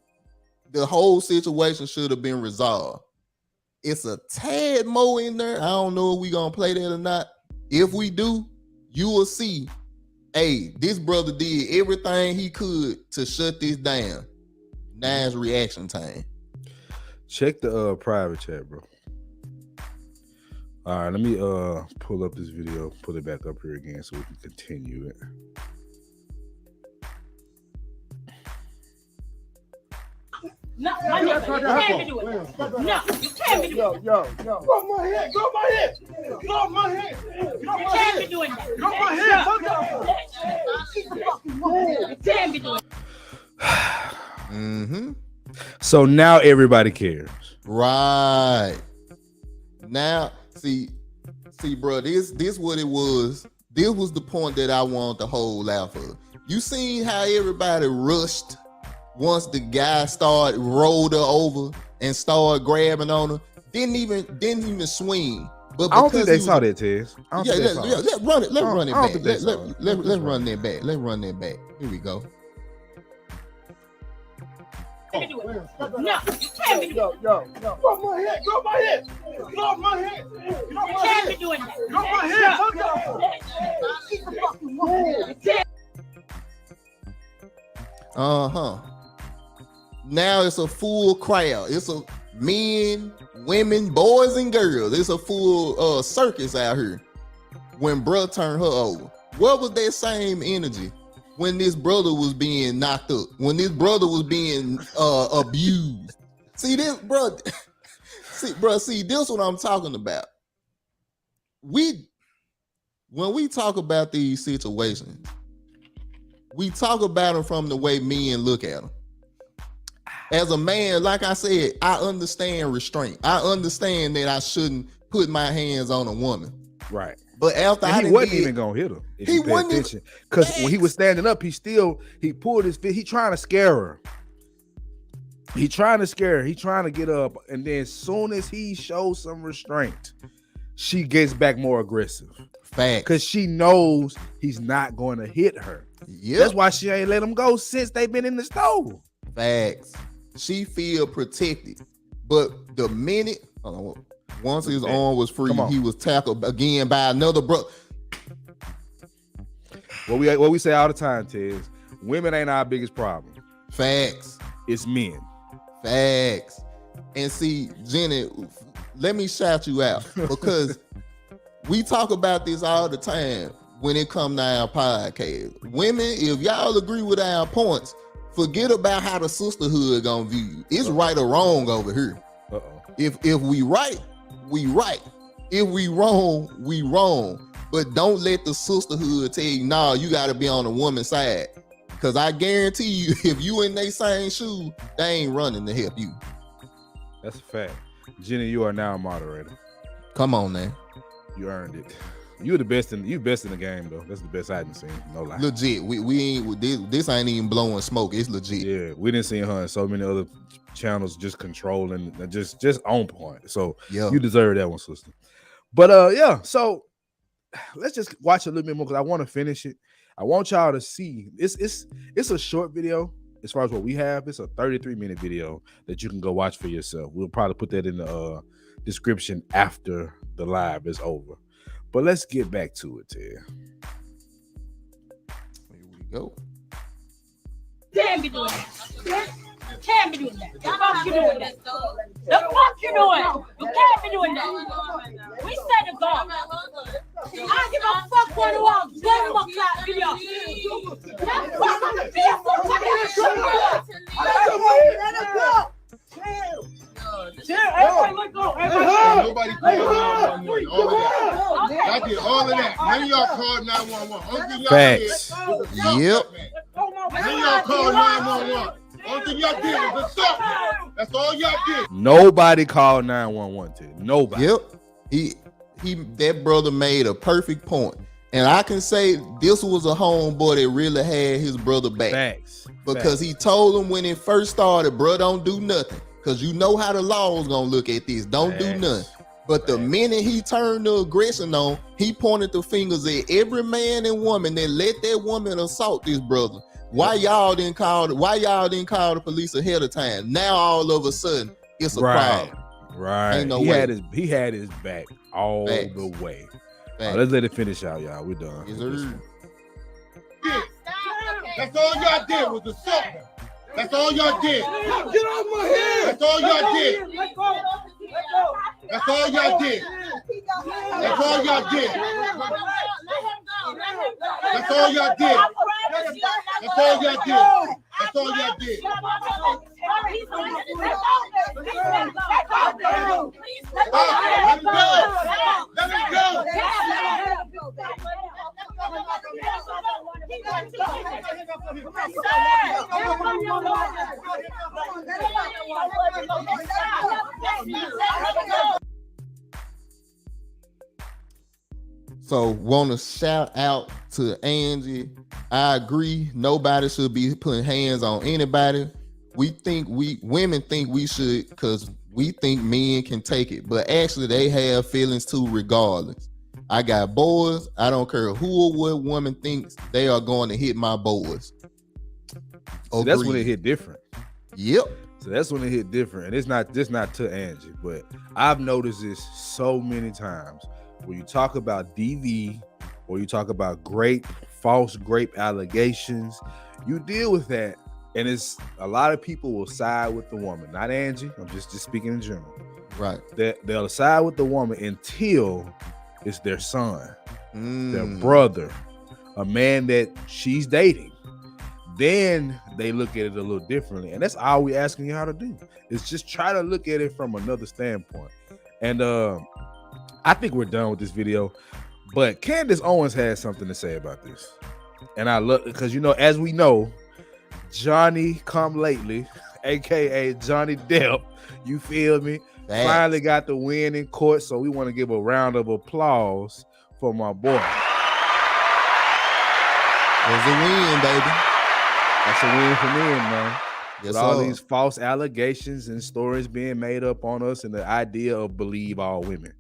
[SPEAKER 3] the whole situation should have been resolved. It's a tad more in there. I don't know if we gonna play that or not. If we do, you will see, hey, this brother did everything he could to shut this down. Now's reaction time.
[SPEAKER 4] Check the private chat, bro. All right, let me pull up this video, put it back up here again so we can continue it.
[SPEAKER 5] No, my nigga, you can't be doing that. No, you can't be doing that.
[SPEAKER 6] Get off my head. Get off my head. Get off my head. Get off
[SPEAKER 5] You
[SPEAKER 6] my
[SPEAKER 5] can't
[SPEAKER 6] head.
[SPEAKER 5] be doing that.
[SPEAKER 6] Get off my head.
[SPEAKER 5] You can't be doing that.
[SPEAKER 3] Mm-hmm.
[SPEAKER 4] So now everybody cares.
[SPEAKER 3] Right. Now, see, bro, this what it was. This was the point that I wanted to hold out for. You seen how everybody rushed once the guy started rolled her over and started grabbing on her. Didn't even swing. But
[SPEAKER 4] I don't think
[SPEAKER 3] because
[SPEAKER 4] they
[SPEAKER 3] he
[SPEAKER 4] saw
[SPEAKER 3] was-
[SPEAKER 4] that, Tez. I don't
[SPEAKER 3] Yeah,
[SPEAKER 4] think they saw it.
[SPEAKER 3] let's run it. Let's run it
[SPEAKER 4] I don't
[SPEAKER 3] back.
[SPEAKER 4] think they saw it.
[SPEAKER 3] Let's run that back. Let's run that back. Here we go.
[SPEAKER 5] No, you can't be doing that.
[SPEAKER 6] Get off my head. Get off my head. Get off my head. Get off
[SPEAKER 5] You
[SPEAKER 6] my
[SPEAKER 5] can't
[SPEAKER 6] head.
[SPEAKER 5] be doing that.
[SPEAKER 6] Get off my head.
[SPEAKER 3] Now it's a full crowd. It's a men, women, boys, and girls. It's a full circus out here. When bruh turned her over, what was that same energy when this brother was being knocked up? When this brother was being abused? See this, bro. See, this what I'm talking about. When we talk about these situations, we talk about them from the way men look at them. As a man, like I said, I understand restraint. I understand that I shouldn't put my hands on a woman.
[SPEAKER 4] Right.
[SPEAKER 3] But after
[SPEAKER 4] And
[SPEAKER 3] I
[SPEAKER 4] he wasn't
[SPEAKER 3] did,
[SPEAKER 4] even gonna hit her. If
[SPEAKER 3] He
[SPEAKER 4] you pay
[SPEAKER 3] wasn't even-
[SPEAKER 4] attention, because when he was standing up, he pulled his fist. He trying to scare her. He trying to scare her. He trying to get up, and then as soon as he shows some restraint, she gets back more aggressive
[SPEAKER 3] facts.
[SPEAKER 4] because she knows he's not going to hit her.
[SPEAKER 3] Yep.
[SPEAKER 4] That's why she ain't let him go since they've been in the stove.
[SPEAKER 3] Facts. She feel protected, but the minute once his arm was free,
[SPEAKER 4] Come on.
[SPEAKER 3] he was tackled again by another brother.
[SPEAKER 4] What we say all the time, Tez, women ain't our biggest problem.
[SPEAKER 3] Facts.
[SPEAKER 4] It's men.
[SPEAKER 3] Facts. And see, Jenny, let me shout you out because we talk about this all the time when it comes to our podcast. Women, if y'all agree with our points, forget about how the sisterhood gonna view you. It's right or wrong over here.
[SPEAKER 4] Uh-oh.
[SPEAKER 3] If we right, we right. If we wrong, we wrong. But don't let the sisterhood tell you, nah, you gotta be on the woman's side. Cause I guarantee you, if you in they same shoe, they ain't running to help you.
[SPEAKER 4] That's a fact. Jenny, you are now a moderator.
[SPEAKER 3] Come on, man.
[SPEAKER 4] You earned it. You the best in the game though. That's the best I didn't see. No lie.
[SPEAKER 3] Legit. We ain't this ain't even blowing smoke. It's legit.
[SPEAKER 4] Yeah, we didn't see her in so many other channels just controlling, just on point. So
[SPEAKER 3] Yeah.
[SPEAKER 4] you deserve that one, sister. But yeah, so let's just watch a little bit more because I want to finish it. I want y'all to see. It's a short video as far as what we have. It's a 33-minute video that you can go watch for yourself. We'll probably put that in the description after the live is over. But let's get back to it, Ted.
[SPEAKER 3] Here we go.
[SPEAKER 5] Can't be doing that. Can't be doing that. The fuck you doing that? The fuck you doing? You can't be doing that. We said to go. I don't give a fuck what you want. Go to my video. That fucking video.
[SPEAKER 6] Nobody called 911. All of that. Y'all did all of that. None of y'all called 911. Only thing y'all
[SPEAKER 4] Facts.
[SPEAKER 6] did was assault
[SPEAKER 3] Yep.
[SPEAKER 6] that man. None of y'all called 911. Only thing y'all did was assault him. That's all y'all did.
[SPEAKER 4] Nobody called 911 to nobody.
[SPEAKER 3] Yep. That brother made a perfect point. And I can say this was a homeboy that really had his brother back.
[SPEAKER 4] Facts.
[SPEAKER 3] Because he told him when it first started, bro, don't do nothing. Because you know how the law is gonna look at this. Don't do nothing. But the minute he turned the aggression on, he pointed the fingers at every man and woman that let that woman assault this brother. Why y'all didn't call the police ahead of time? Now all of a sudden it's a problem.
[SPEAKER 4] Right.
[SPEAKER 3] Ain't no
[SPEAKER 4] he
[SPEAKER 3] way.
[SPEAKER 4] had his back all
[SPEAKER 3] Facts.
[SPEAKER 4] the way.
[SPEAKER 3] Facts.
[SPEAKER 4] Let's let it finish out, y'all. We're done.
[SPEAKER 3] Yes, sir.
[SPEAKER 6] That's all y'all did was assault him. That's all y'all did.
[SPEAKER 7] Get off my head.
[SPEAKER 6] That's all y'all did. That's all y'all did. That's all y'all did. That's all y'all did. That's all y'all did. That's all y'all did. Let him go. Let him go.
[SPEAKER 3] So want to shout out to Angie. I agree. Nobody should be putting hands on anybody. Women think we should because we think men can take it, but actually they have feelings too regardless. I got boys. I don't care who or what woman thinks they are going to hit my boys.
[SPEAKER 4] So that's when it hit different.
[SPEAKER 3] Yep.
[SPEAKER 4] So that's when it hit different. And it's not just not to Angie, but I've noticed this so many times. When you talk about DV or you talk about false grape allegations, you deal with that. And it's a lot of people will side with the woman, not Angie. I'm just speaking in general.
[SPEAKER 3] Right.
[SPEAKER 4] They'll side with the woman until it's their son, their brother, a man that she's dating. Then they look at it a little differently. And that's all we're asking you how to do. Is just try to look at it from another standpoint. And I think we're done with this video. But Candace Owens has something to say about this. And I love, because as we know, Johnny come lately, aka Johnny Depp, you feel me? Finally got the win in court, so we want to give a round of applause for my boy.
[SPEAKER 3] There's a win, baby.
[SPEAKER 4] That's a win for men, man.
[SPEAKER 3] Yes,
[SPEAKER 4] With all
[SPEAKER 3] sir.
[SPEAKER 4] these false allegations and stories being made up on us and the idea of believe all women.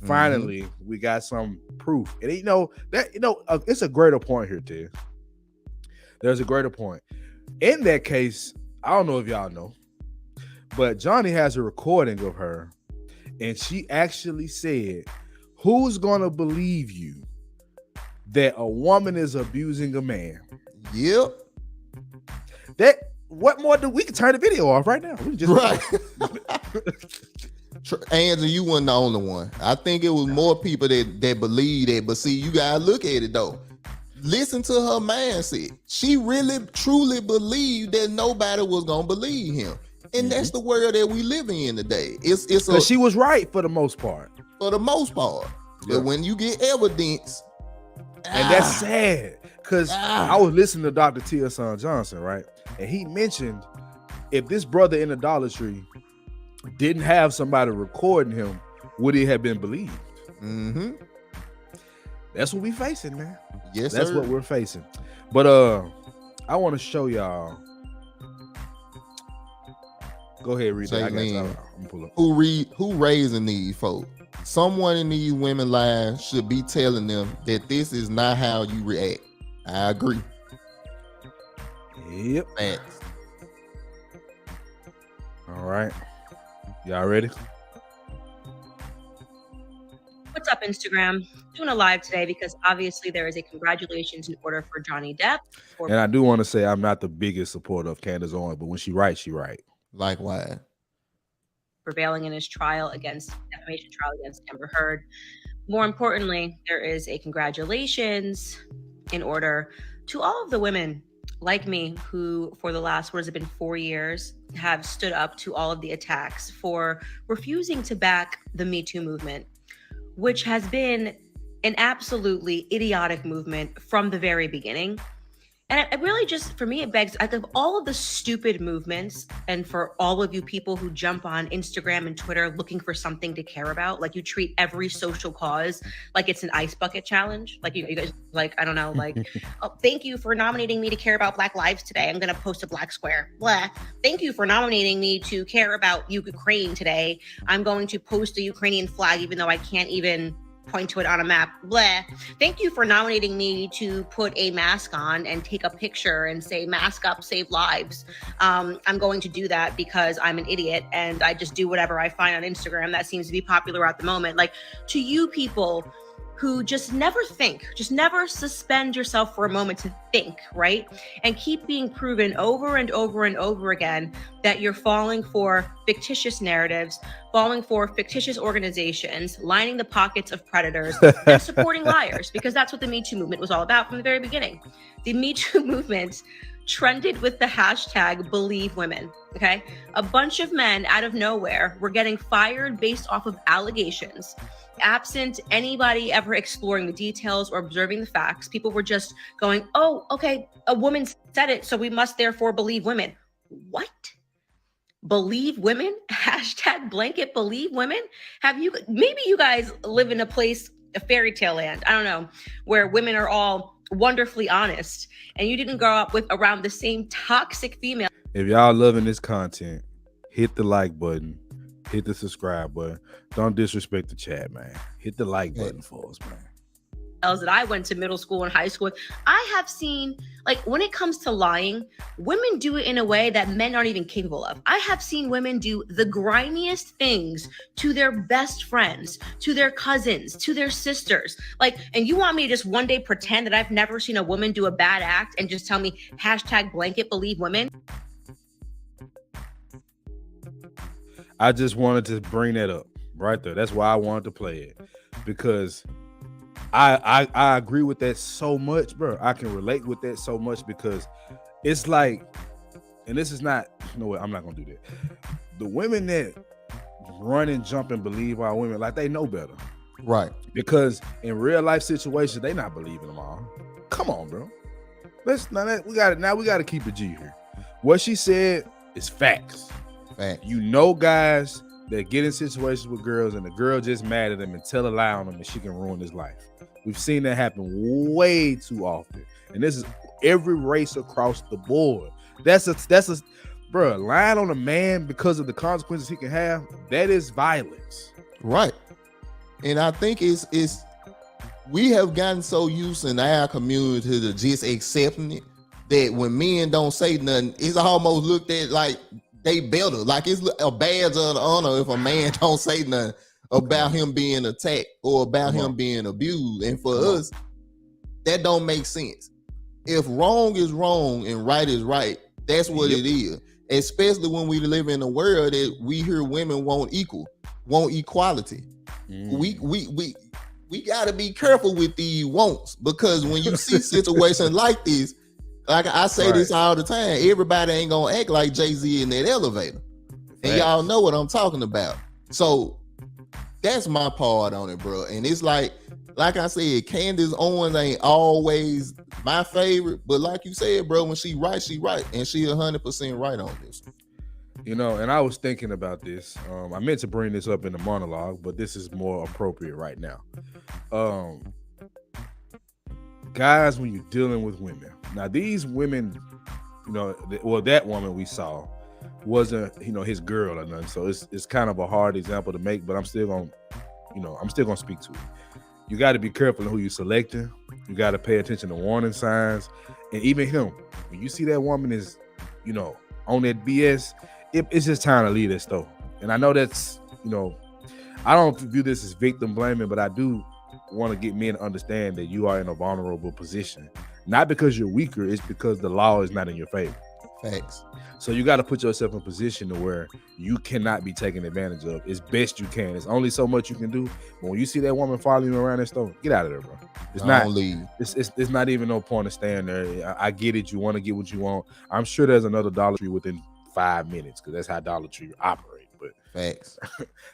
[SPEAKER 4] Finally, we got some proof. And it's a greater point here, Ted. There's a greater point. In that case, I don't know if y'all know, but Johnny has a recording of her, and she actually said, "Who's gonna believe you that a woman is abusing a man?"
[SPEAKER 3] Yep.
[SPEAKER 4] What more do we can turn the video off right now? We just
[SPEAKER 3] Right. Angie, you wasn't the only one. I think it was more people that believe that. But see, you gotta look at it though. Listen to her mindset. She really, truly believed that nobody was gonna believe him, and that's the world that we living in today. It's
[SPEAKER 4] because she was right for the most part.
[SPEAKER 3] For the most part, but when you get evidence,
[SPEAKER 4] and that's sad. Because I was listening to Dr. Tia Son Johnson, right, and he mentioned if this brother in the Dollar Tree didn't have somebody recording him, would he have been believed?
[SPEAKER 3] Mm-hmm.
[SPEAKER 4] That's what we facing, man.
[SPEAKER 3] Yes,
[SPEAKER 4] that's
[SPEAKER 3] sir.
[SPEAKER 4] what we're facing. But I want to show y'all. Go ahead, read that. I'm pull up.
[SPEAKER 3] Who raising these folks? Someone in these women lives should be telling them that this is not how you react. I agree.
[SPEAKER 4] Yep.
[SPEAKER 3] Thanks.
[SPEAKER 4] All right. Y'all ready?
[SPEAKER 8] What's up, Instagram? Doing a live today because obviously there is a congratulations in order for Johnny Depp.
[SPEAKER 4] And I do want to say I'm not the biggest supporter of Candace Owens, but when she writes, she right.
[SPEAKER 3] Likewise.
[SPEAKER 8] Prevailing in his defamation trial against Amber Heard. More importantly, there is a congratulations in order to all of the women like me, who for the last, what has it been, 4 years, have stood up to all of the attacks for refusing to back the Me Too movement, which has been an absolutely idiotic movement from the very beginning. And it really just, for me, it begs, like, of all of the stupid movements, and for all of you people who jump on Instagram and Twitter looking for something to care about, like you treat every social cause like it's an ice bucket challenge. Like you guys, like, I don't know, like, oh, thank you for nominating me to care about Black lives today. I'm going to post a Black square. Blah. Thank you for nominating me to care about Ukraine today. I'm going to post a Ukrainian flag, even though I can't even point to it on a map. Blah. Thank you for nominating me to put a mask on and take a picture and say mask up, save lives. I'm going to do that because I'm an idiot and I just do whatever I find on Instagram that seems to be popular at the moment. Like, to you people who just never think, just never suspend yourself for a moment to think, right? And keep being proven over and over and over again that you're falling for fictitious narratives, falling for fictitious organizations, lining the pockets of predators, and supporting liars, because that's what the Me Too movement was all about from the very beginning. The Me Too movement trended with the hashtag Believe Women. Okay. A bunch of men out of nowhere were getting fired based off of allegations. Absent anybody ever exploring the details or observing the facts, people were just going, oh, okay, a woman said it, so we must therefore believe women. What? Believe women? Hashtag blanket believe women? Maybe you guys live in a place, a fairy tale land, I don't know, where women are all wonderfully honest and you didn't grow up with around the same toxic female.
[SPEAKER 4] If y'all loving this content, hit the like button, hit the subscribe button. Don't disrespect the chat, man. Hit the like button for us, man.
[SPEAKER 8] That I went to middle school and high school, I have seen, like, when it comes to lying, women do it in a way that men aren't even capable of. I have seen women do the grimiest things to their best friends, to their cousins, to their sisters. Like, and you want me to just one day pretend that I've never seen a woman do a bad act and just tell me hashtag blanket believe women?
[SPEAKER 4] I just wanted to bring that up right there. That's why I wanted to play it, because I agree with that so much, bro. I can relate with that so much, because it's like, and this is not, no way, I'm not gonna do that. The women that run and jump and believe our women, like, they know better,
[SPEAKER 3] Right.
[SPEAKER 4] because in real life situations they not believing them all. Come on, bro. We got to keep it G here. What she said is facts.
[SPEAKER 3] Fact.
[SPEAKER 4] You know, guys that get in situations with girls and the girl just mad at them and tell a lie on them and she can ruin his life. We've seen that happen way too often. And this is every race across the board. That's a bro, lying on a man because of the consequences he can have, that is violence.
[SPEAKER 3] Right. And I think it's we have gotten so used in our community to just accepting it that when men don't say nothing, it's almost looked at like they better. Like it's a badge of honor if a man don't say nothing about him being attacked or about him being abused. And for us, that don't make sense. If wrong is wrong and right is right, that's what it is. Especially when we live in a world that we hear women want equality. We gotta be careful with the wants, because when you see situations like this, like I say this all the time, everybody ain't gonna act like Jay-Z in that elevator. And y'all know what I'm talking about. So that's my part on it, bro. And it's like I said, Candace Owens ain't always my favorite, but like you said, bro, when she right, and she 100% right on this.
[SPEAKER 4] You know, and I was thinking about this. I meant to bring this up in the monologue, but this is more appropriate right now. Guys, when you're dealing with women, now these women, you know, that woman we saw wasn't, you know, his girl or nothing. So it's kind of a hard example to make, but I'm still gonna speak to it. You got to be careful who you're selecting. You got to pay attention to warning signs. And even him, when you see that woman is, you know, on that BS, it's just time to leave that store. And I know that's, you know, I don't view this as victim blaming, but I do want to get men to understand that you are in a vulnerable position. Not because you're weaker, it's because the law is not in your favor.
[SPEAKER 3] Facts.
[SPEAKER 4] So you got to put yourself in a position to where you cannot be taken advantage of as best you can. It's only so much you can do. But when you see that woman following you around that store, get out of there, bro. It's not.
[SPEAKER 3] Don't leave.
[SPEAKER 4] It's not even no point of staying there. I get it. You want to get what you want. I'm sure there's another Dollar Tree within 5 minutes because that's how Dollar Tree operate. But
[SPEAKER 3] Facts.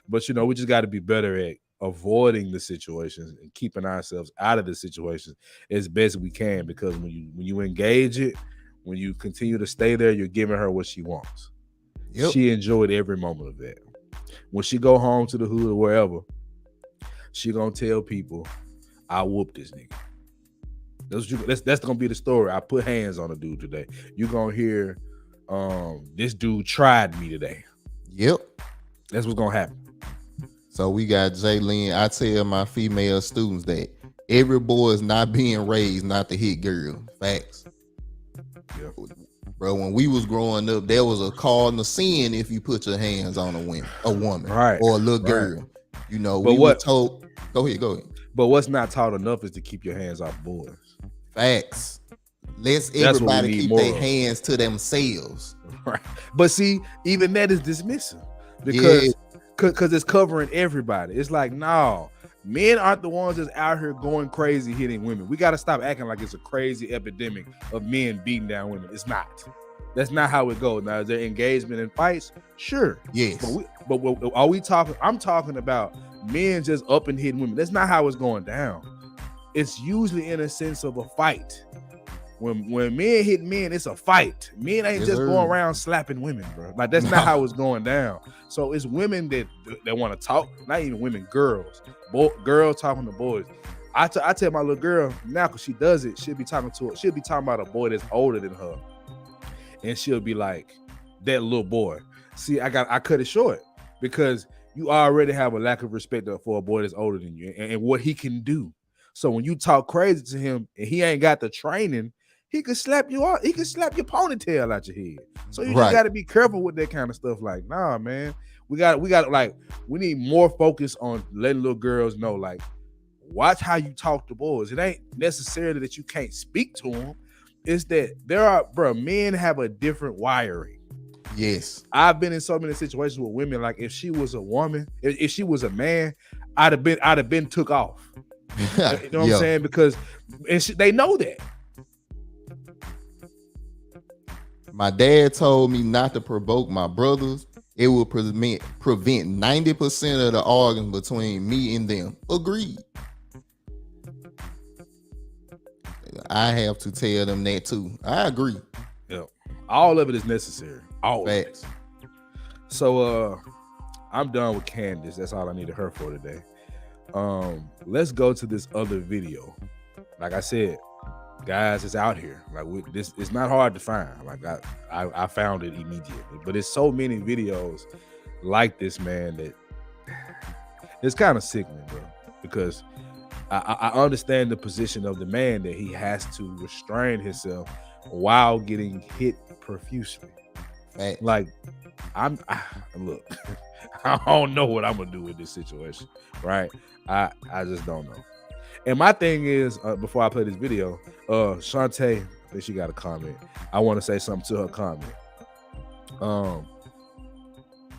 [SPEAKER 4] but you know, we just got to be better at avoiding the situations and keeping ourselves out of the situations as best we can, because when you engage it, when you continue to stay there, you're giving her what she wants. Yep. She enjoyed every moment of that. When she go home to the hood or wherever, she gonna tell people, I whooped this nigga. That's gonna be the story. I put hands on a dude today. You're gonna hear this dude tried me today.
[SPEAKER 3] Yep.
[SPEAKER 4] That's what's gonna happen.
[SPEAKER 3] So we got Jaylene. I tell my female students that every boy is not being raised not to hit girl. Facts. Yeah. Bro, when we was growing up, there was a cardinal sin if you put your hands on a woman,
[SPEAKER 4] right,
[SPEAKER 3] or a little girl. You know,
[SPEAKER 4] but
[SPEAKER 3] we were told. Go ahead.
[SPEAKER 4] But what's not taught enough is to keep your hands off boys.
[SPEAKER 3] Facts. Let's everybody keep their hands to themselves.
[SPEAKER 4] Right. But see, even that is dismissive because it's covering everybody. It's like, no, men aren't the ones that's out here going crazy hitting women. We got to stop acting like it's a crazy epidemic of men beating down women. It's not. That's not how it goes. Now, is there engagement in fights? Sure.
[SPEAKER 3] Yes.
[SPEAKER 4] But are we talking? I'm talking about men just up and hitting women. That's not how it's going down. It's usually in a sense of a fight. When men hit men, it's a fight. Men ain't just going around slapping women, bro. Like, that's not how it's going down. So it's women that want to talk, not even women, girls. Girls talking to boys. I tell my little girl now, because she does it, she'll be talking about a boy that's older than her. And she'll be like, that little boy. See, I cut it short because you already have a lack of respect for a boy that's older than you and what he can do. So when you talk crazy to him and he ain't got the training, he could slap you out. He could slap your ponytail out your head. So you just got to be careful with that kind of stuff. Like, nah, man, we got like, we need more focus on letting little girls know, like, watch how you talk to boys. It ain't necessarily that you can't speak to them. It's that men have a different wiring.
[SPEAKER 3] Yes. I've
[SPEAKER 4] been in so many situations with women. Like, if she was a woman, if she was a man, I'd have been took off. You know what I'm saying? Because they know that.
[SPEAKER 3] My dad told me not to provoke my brothers. It will prevent 90% of the arguing between me and them. Agreed. I have to tell them that too. I agree.
[SPEAKER 4] Yeah. All of it is necessary. All facts. So I'm done with Candace. That's all I needed her for today. Let's go to this other video. Like I said, guys, it's out here. Like, this, it's not hard to find. Like, I found it immediately. But it's so many videos like this, man, that it's kind of sickening, bro. Because I understand the position of the man that he has to restrain himself while getting hit profusely.
[SPEAKER 3] Right.
[SPEAKER 4] Like, look, I don't know what I'm gonna do with this situation, right? I just don't know. And my thing is, before I play this video, Shantae, I think she got a comment. I want to say something to her comment.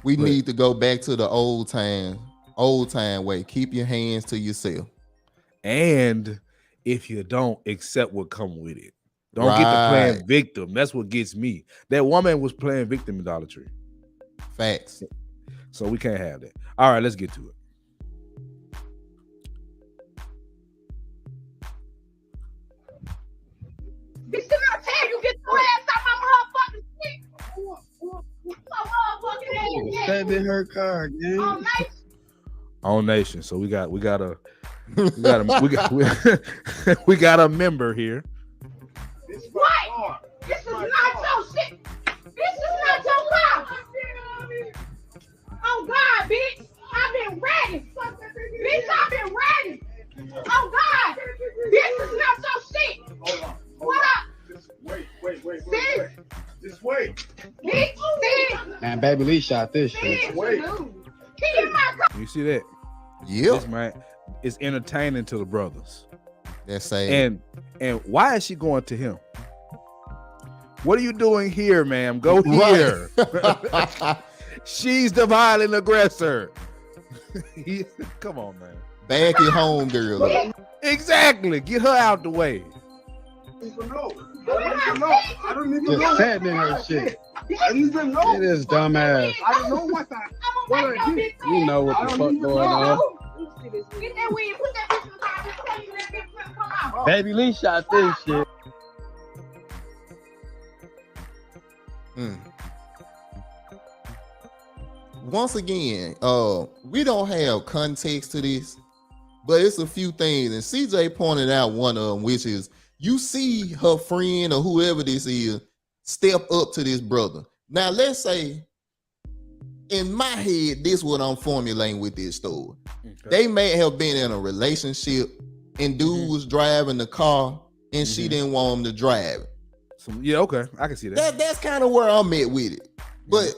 [SPEAKER 3] We need to go back to the old time way. Keep your hands to yourself.
[SPEAKER 4] And if you don't, accept what come with it. Don't get to playing victim. That's what gets me. That woman was playing victim in Dollar Tree.
[SPEAKER 3] Facts.
[SPEAKER 4] So we can't have that. All right, let's get to it.
[SPEAKER 5] Bitch, did I tell you get your ass out my motherfucking seat?
[SPEAKER 2] That in her car, dude.
[SPEAKER 4] On Nation. So we got a member here.
[SPEAKER 5] What? This is not your shit. This is not your car. Oh God, bitch. I've been ready. Bitch, I've been ready. Oh God. This is not your shit.
[SPEAKER 6] Hold on.
[SPEAKER 5] What up?
[SPEAKER 6] Wait.
[SPEAKER 5] Sis.
[SPEAKER 6] Just wait.
[SPEAKER 5] Bitch, sis.
[SPEAKER 2] Man, Baby Lee shot this shit.
[SPEAKER 5] Sis.
[SPEAKER 6] Wait.
[SPEAKER 5] Get in my car.
[SPEAKER 4] You see that?
[SPEAKER 3] Yep.
[SPEAKER 4] This, man, it's entertaining to the brothers.
[SPEAKER 3] That's saying.
[SPEAKER 4] And why is she going to him? What are you doing here, ma'am? Go here.
[SPEAKER 3] Right.
[SPEAKER 4] She's the violent aggressor. Come on, man.
[SPEAKER 3] Back at home, girl.
[SPEAKER 4] Exactly. Get her out the way.
[SPEAKER 6] I don't even know.
[SPEAKER 7] Just sitting in her shit.
[SPEAKER 6] I don't even know.
[SPEAKER 7] It is dumbass.
[SPEAKER 6] I don't know what I did.
[SPEAKER 7] You know what the fuck going on.
[SPEAKER 5] Get that weed, put that bitch beside you, tell you that bitch come out.
[SPEAKER 7] Baby Lee shot this shit.
[SPEAKER 3] Once again, we don't have context to this, but it's a few things. And CJ pointed out one of them, which is you see her friend or whoever this is step up to this brother. Now, let's say in my head, this is what I'm formulating with this story. Okay. They may have been in a relationship and dude was driving the car and she didn't want him to drive it.
[SPEAKER 4] Yeah, okay. I can see that.
[SPEAKER 3] That's kind of where I'm at with it. But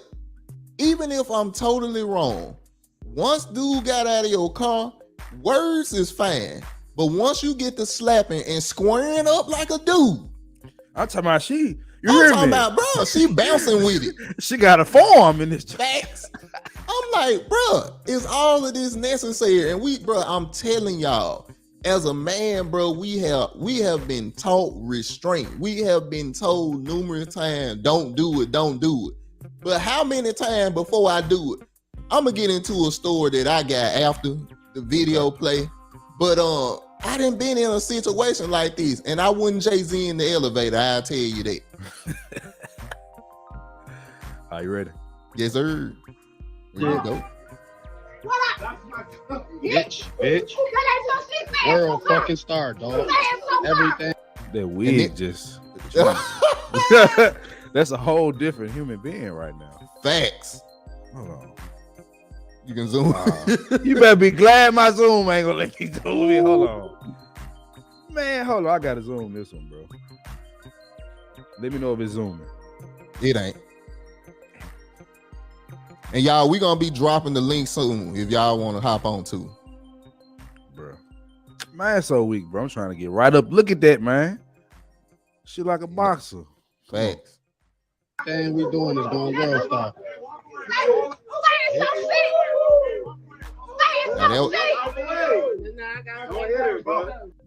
[SPEAKER 3] even if I'm totally wrong, once dude got out of your car, words is fine. But once you get to slapping and squaring up like a dude,
[SPEAKER 4] I'm talking about
[SPEAKER 3] I'm talking about, bro, she bouncing with it.
[SPEAKER 4] She got a form in this.
[SPEAKER 3] Facts. I'm like, bro, is all of this necessary? And I'm telling y'all, as a man, bro, we have been taught restraint. We have been told numerous times, don't do it, don't do it. But how many times before I do it, I'm gonna get into a story that I got after the video play. But I done been in a situation like this, and I wouldn't Jay-Z in the elevator. I'll tell you that.
[SPEAKER 4] Are you ready?
[SPEAKER 3] Yes, sir. Here you go.
[SPEAKER 7] Bitch. World fucking star, dog. Everything.
[SPEAKER 4] That wig just. That's a whole different human being right now.
[SPEAKER 3] Facts.
[SPEAKER 4] Hold on.
[SPEAKER 3] You can zoom.
[SPEAKER 4] You better be glad my Zoom ain't gonna let me zoom in. Hold on. Man, hold on. I gotta zoom this one, bro. Let me know if it's zooming.
[SPEAKER 3] It ain't. And y'all, we gonna be dropping the link soon if y'all want to hop on too.
[SPEAKER 4] Bro. Man, so weak, bro. I'm trying to get right up. Look at that, man. Shit like a boxer.
[SPEAKER 3] Facts.
[SPEAKER 7] Thing we doing is going world star.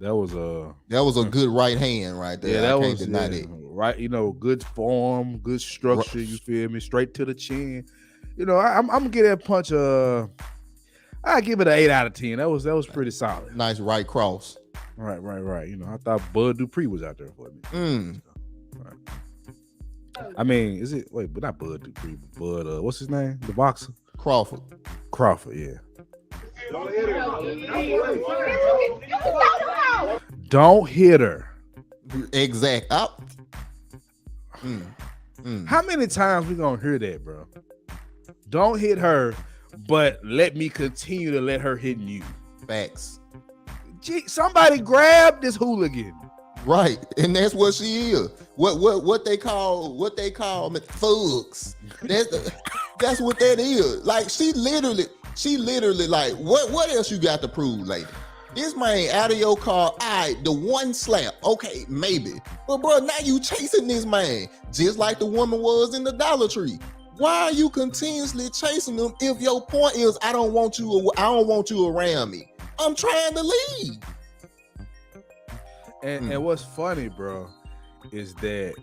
[SPEAKER 3] That was a good right hand right there.
[SPEAKER 4] Yeah, that
[SPEAKER 3] I
[SPEAKER 4] was
[SPEAKER 3] can't deny that.
[SPEAKER 4] Right. You know, good form, good structure. You feel me? Straight to the chin. You know, I'm gonna give that punch I give it an 8 out of 10. That was pretty solid.
[SPEAKER 3] Nice right cross.
[SPEAKER 4] Right. You know, I thought Bud Dupree was out there for me. Right. I mean, is it? Wait, but not Bud Dupree, but Bud. What's his name? The boxer.
[SPEAKER 3] Crawford,
[SPEAKER 4] yeah. Don't hit her.
[SPEAKER 3] Exact.
[SPEAKER 4] How many times we gonna hear that, bro? Don't hit her, but let me continue to let her hit you.
[SPEAKER 3] Facts.
[SPEAKER 4] Gee, somebody grab this hooligan.
[SPEAKER 3] Right, and that's what she is. What they call thugs. That's what that is. Like she literally like what else you got to prove, lady? This man out of your car. All right, the one slap, okay, maybe. But bro, now you chasing this man just like the woman was in the Dollar Tree. Why are you continuously chasing them if your point is I don't want you around me? I'm trying to leave.
[SPEAKER 4] And what's funny, bro, is that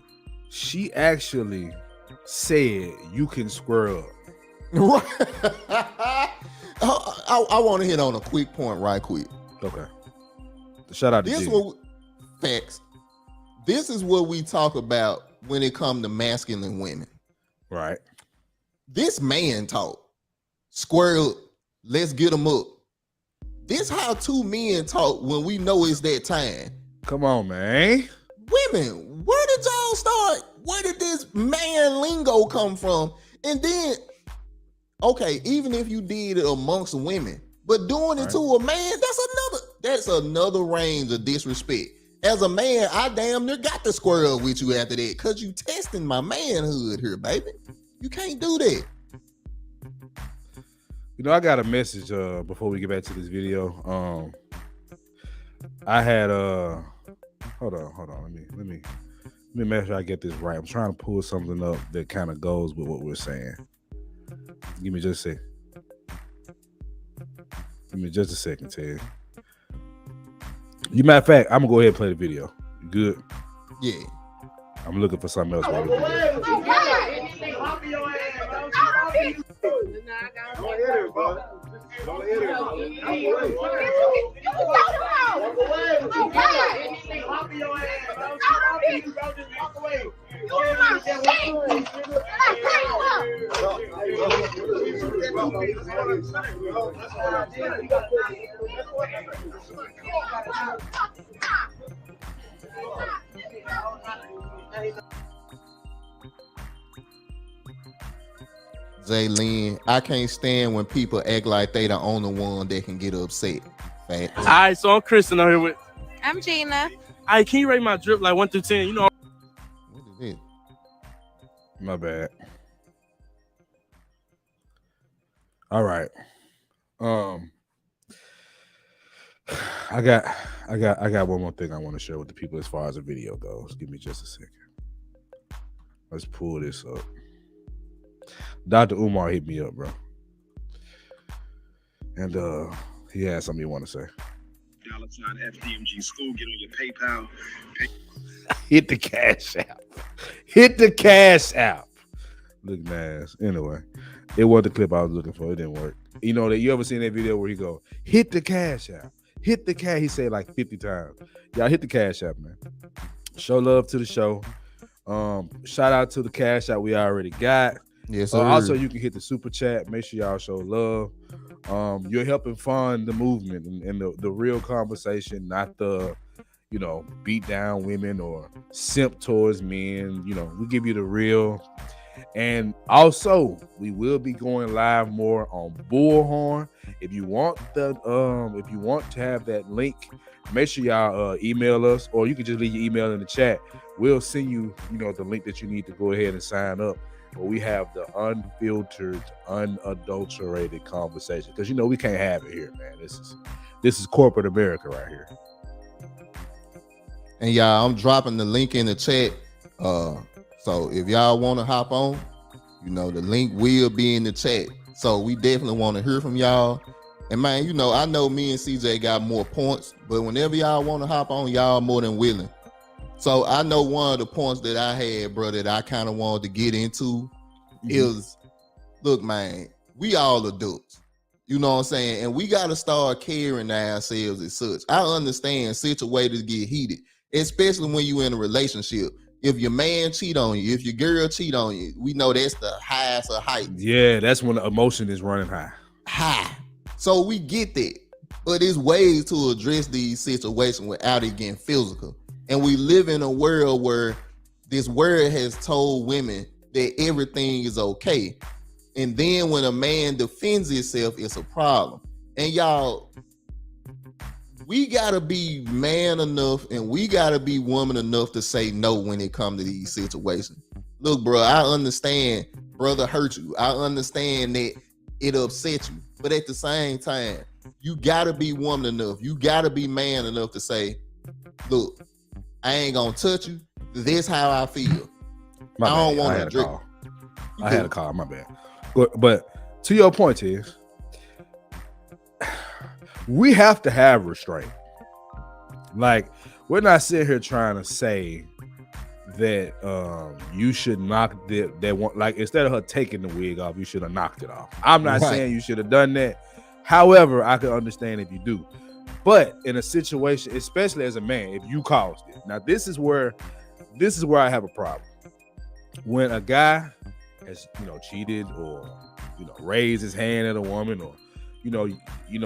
[SPEAKER 4] she actually said you can square up.
[SPEAKER 3] Right. I want to hit on a quick point right quick.
[SPEAKER 4] Okay. Shout out to
[SPEAKER 3] Facts. This is what we talk about when it comes to masculine women.
[SPEAKER 4] Right.
[SPEAKER 3] This man talk. Square up. Let's get them up. This how two men talk when we know it's that time.
[SPEAKER 4] Come on, man.
[SPEAKER 3] Women, where did y'all start? Where did this man lingo come from? And then, okay, even if you did it amongst women, but doing it to a man, that's another range of disrespect. As a man, I damn near got to square up with you after that because you testing my manhood here, baby. You can't do that.
[SPEAKER 4] You know, I got a message before we get back to this video. I had hold on. Let me make sure I get this right. I'm trying to pull something up that kind of goes with what we're saying. Give me just a second. Give me just a second, Ted. You matter of fact, I'm gonna go ahead and play the video. You good?
[SPEAKER 3] Yeah.
[SPEAKER 4] I'm looking for something else while we do that.
[SPEAKER 3] Jaylene, I can't stand when people act like they the only one that can get upset. Fact.
[SPEAKER 9] All right, so I'm Kristen on here with.
[SPEAKER 10] I'm Gina.
[SPEAKER 9] All right, can you rate my drip like 1 through 10? You know.
[SPEAKER 3] What is it?
[SPEAKER 4] My bad. All right. I got one more thing I want to share with the people as far as the video goes. Give me just a second. Let's pull this up. Dr. Umar hit me up, bro. And he had something he want to say.
[SPEAKER 11] $FDMG school, get on your PayPal.
[SPEAKER 4] Hit the cash app. Hit the cash app. Look nice. Anyway, it wasn't the clip I was looking for. It didn't work. You know that you ever seen that video where he go, hit the cash app. Hit the cash. He said it like 50 times. Y'all hit the cash app, man. Show love to the show. Shout out to the cash app we already got.
[SPEAKER 3] Yes,
[SPEAKER 4] also, you can hit the super chat. Make sure y'all show love. You're helping fund the movement and the real conversation, not the, beat down women or simp towards men. We give you the real. And also, we will be going live more on Bullhorn. If you want to have that link, make sure y'all email us, or you can just leave your email in the chat. We'll send you, the link that you need to go ahead and sign up. But we have the unfiltered, unadulterated conversation because we can't have it here, man. This is corporate America right here.
[SPEAKER 3] And y'all, I'm dropping the link in the chat. So if y'all want to hop on, the link will be in the chat. So we definitely want to hear from y'all. And man, I know me and CJ got more points, but whenever y'all want to hop on, y'all more than willing. So I know one of the points that I had, bro, that I kind of wanted to get into is, look, man, we all adults. You know what I'm saying? And we got to start caring ourselves as such. I understand situations get heated, especially when you in a relationship. If your man cheat on you, if your girl cheat on you, we know that's the highest of heights.
[SPEAKER 4] Yeah, that's when the emotion is running high.
[SPEAKER 3] So we get that. But there's ways to address these situations without it getting physical. And we live in a world where this world has told women that everything is okay. And then when a man defends himself, it's a problem. And y'all, we gotta be man enough and we gotta be woman enough to say no when it comes to these situations. Look, bro, I understand brother hurt you. I understand that it upset you. But at the same time, you gotta be woman enough. You gotta be man enough to say, look, I ain't gonna touch you. This how I feel. I don't want to drink.
[SPEAKER 4] I had a call, my bad. But to your point is, we have to have restraint. Like, we're not sitting here trying to say that you should knock that one. Like, instead of her taking the wig off, you should have knocked it off. I'm not saying you should have done that. However, I can understand if you do. But in a situation, especially as a man, if you caused it. Now, this is where I have a problem. When a guy has, cheated or, raised his hand at a woman or,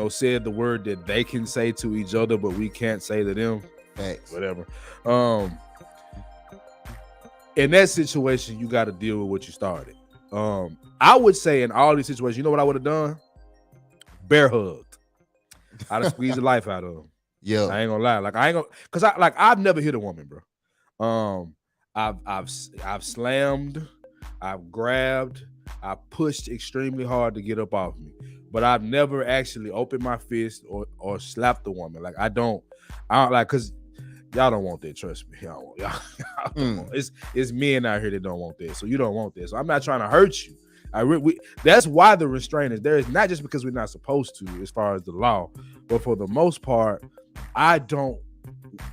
[SPEAKER 4] said the word that they can say to each other, but we can't say to them.
[SPEAKER 3] Thanks.
[SPEAKER 4] Whatever. In that situation, you got to deal with what you started. I would say in all these situations, you know what I would have done? Bear hugged. I'd have squeezed the life out of him.
[SPEAKER 3] Yeah,
[SPEAKER 4] I ain't gonna lie. Like I ain't gonna, cause I've never hit a woman, bro. I've slammed, I've grabbed, I pushed extremely hard to get up off me, but I've never actually opened my fist or slapped the woman. Like I don't like, cause Y'all don't want that. Trust me. Y'all don't want. It's men out here that don't want that. So you don't want that. So I'm not trying to hurt you. That's why the restraint is there. It's not just because we're not supposed to, as far as the law, but for the most part, I don't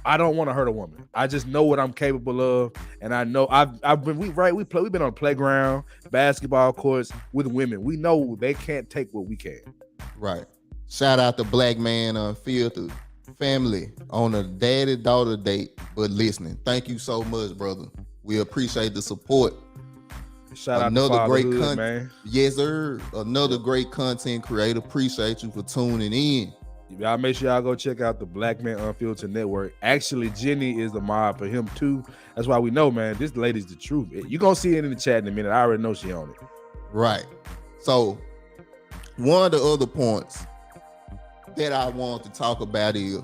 [SPEAKER 4] want to hurt a woman. I just know what I'm capable of, and I know we've been on the playground, basketball courts with women. We know they can't take what we can.
[SPEAKER 3] Right. Shout out to Black Man Unfiltered family on a daddy-daughter date, but listening. Thank you so much, brother. We appreciate the support.
[SPEAKER 4] Shout
[SPEAKER 3] another
[SPEAKER 4] out to
[SPEAKER 3] great
[SPEAKER 4] Fatherhood, man.
[SPEAKER 3] Yes, sir. Another great content creator. Appreciate you for tuning in.
[SPEAKER 4] Y'all make sure y'all go check out the Black Man Unfiltered Network. Actually, Jenny is the mod for him too. That's why we know, man, this lady's the truth. You're going to see it in the chat in a minute. I already know she on it.
[SPEAKER 3] Right. So one of the other points that I want to talk about is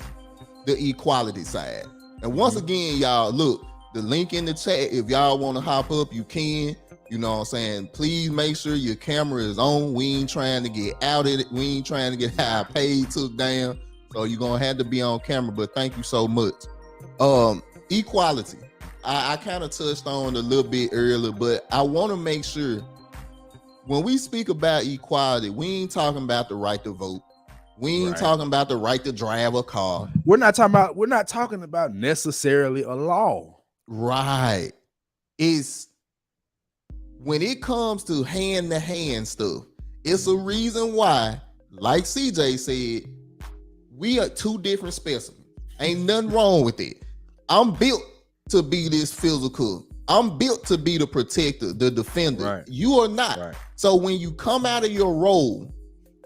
[SPEAKER 3] the equality side. And once again, y'all, look, the link in the chat, if y'all want to hop up, you can. You know what I'm saying? Please make sure your camera is on. We ain't trying to get outed. We ain't trying to get our pay took down. So you're going to have to be on camera, but thank you so much. Equality. I kind of touched on a little bit earlier, but I want to make sure when we speak about equality, we ain't talking about the right to vote. We ain't talking about the right to drive a car.
[SPEAKER 4] We're not talking about necessarily a law.
[SPEAKER 3] Right. It's when it comes to hand-to-hand stuff, it's a reason why, like CJ said, we are two different specimens. Ain't nothing wrong with it. I'm built to be this physical. I'm built to be the protector, the defender.
[SPEAKER 4] Right.
[SPEAKER 3] You are not. Right. So when you come out of your role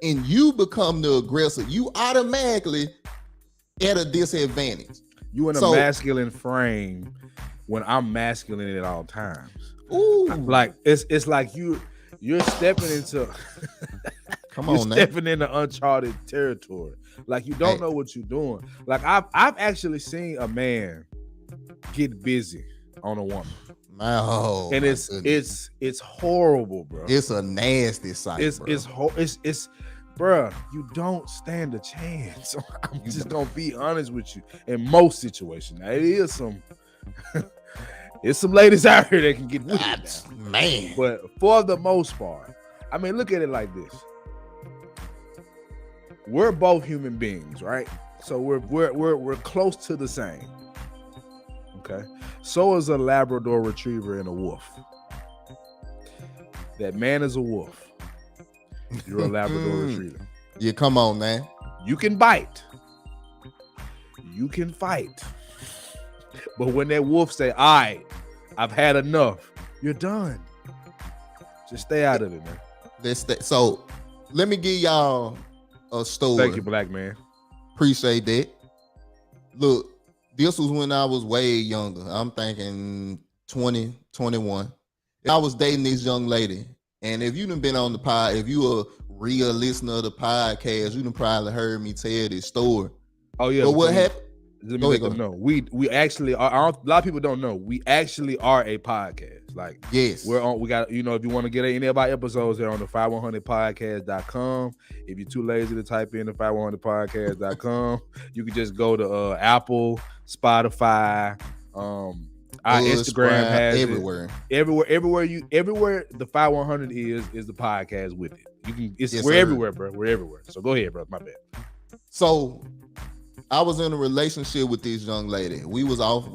[SPEAKER 3] and you become the aggressor, you automatically at a disadvantage.
[SPEAKER 4] You in a masculine frame when I'm masculine at all times.
[SPEAKER 3] Ooh.
[SPEAKER 4] Like it's like you're stepping into stepping into uncharted territory. Like you don't know what you're doing. Like I've actually seen a man get busy on a woman. And it's horrible, bro.
[SPEAKER 3] It's a nasty sight.
[SPEAKER 4] It's bruh, you don't stand a chance. I'm just gonna be honest with you. In most situations, now, it is some it's some ladies out here that can get with it,
[SPEAKER 3] man.
[SPEAKER 4] But for the most part, I mean, look at it like this: we're both human beings, right? So we're close to the same. Okay, so is a Labrador Retriever and a wolf. That man is a wolf. You're a Labrador Retriever.
[SPEAKER 3] Yeah, come on, man.
[SPEAKER 4] You can bite. You can fight. But when that wolf say, all right, I've had enough, you're done. Just stay out of it, man.
[SPEAKER 3] So let me give y'all a story.
[SPEAKER 4] Thank you, Black man.
[SPEAKER 3] Appreciate that. Look, this was when I was way younger. I'm thinking 20, 21. I was dating this young lady. And if you done been on the pod, if you a real listener of the podcast, you done probably heard me tell this story.
[SPEAKER 4] Oh, yeah.
[SPEAKER 3] But what happened?
[SPEAKER 4] Let me let them know. We actually are. A lot of people don't know. We actually are a podcast. Like,
[SPEAKER 3] yes,
[SPEAKER 4] we're on. We got, if you want to get any of our episodes, they're on the 5100podcast.com. If you're too lazy to type in the 5100podcast.com, you can just go to Apple, Spotify, our Instagram has
[SPEAKER 3] everywhere.
[SPEAKER 4] Everywhere the 5100 is the podcast with it. You can. We're everywhere, bro. We're everywhere. So go ahead, bro. My bad.
[SPEAKER 3] So I was in a relationship with this young lady. We was off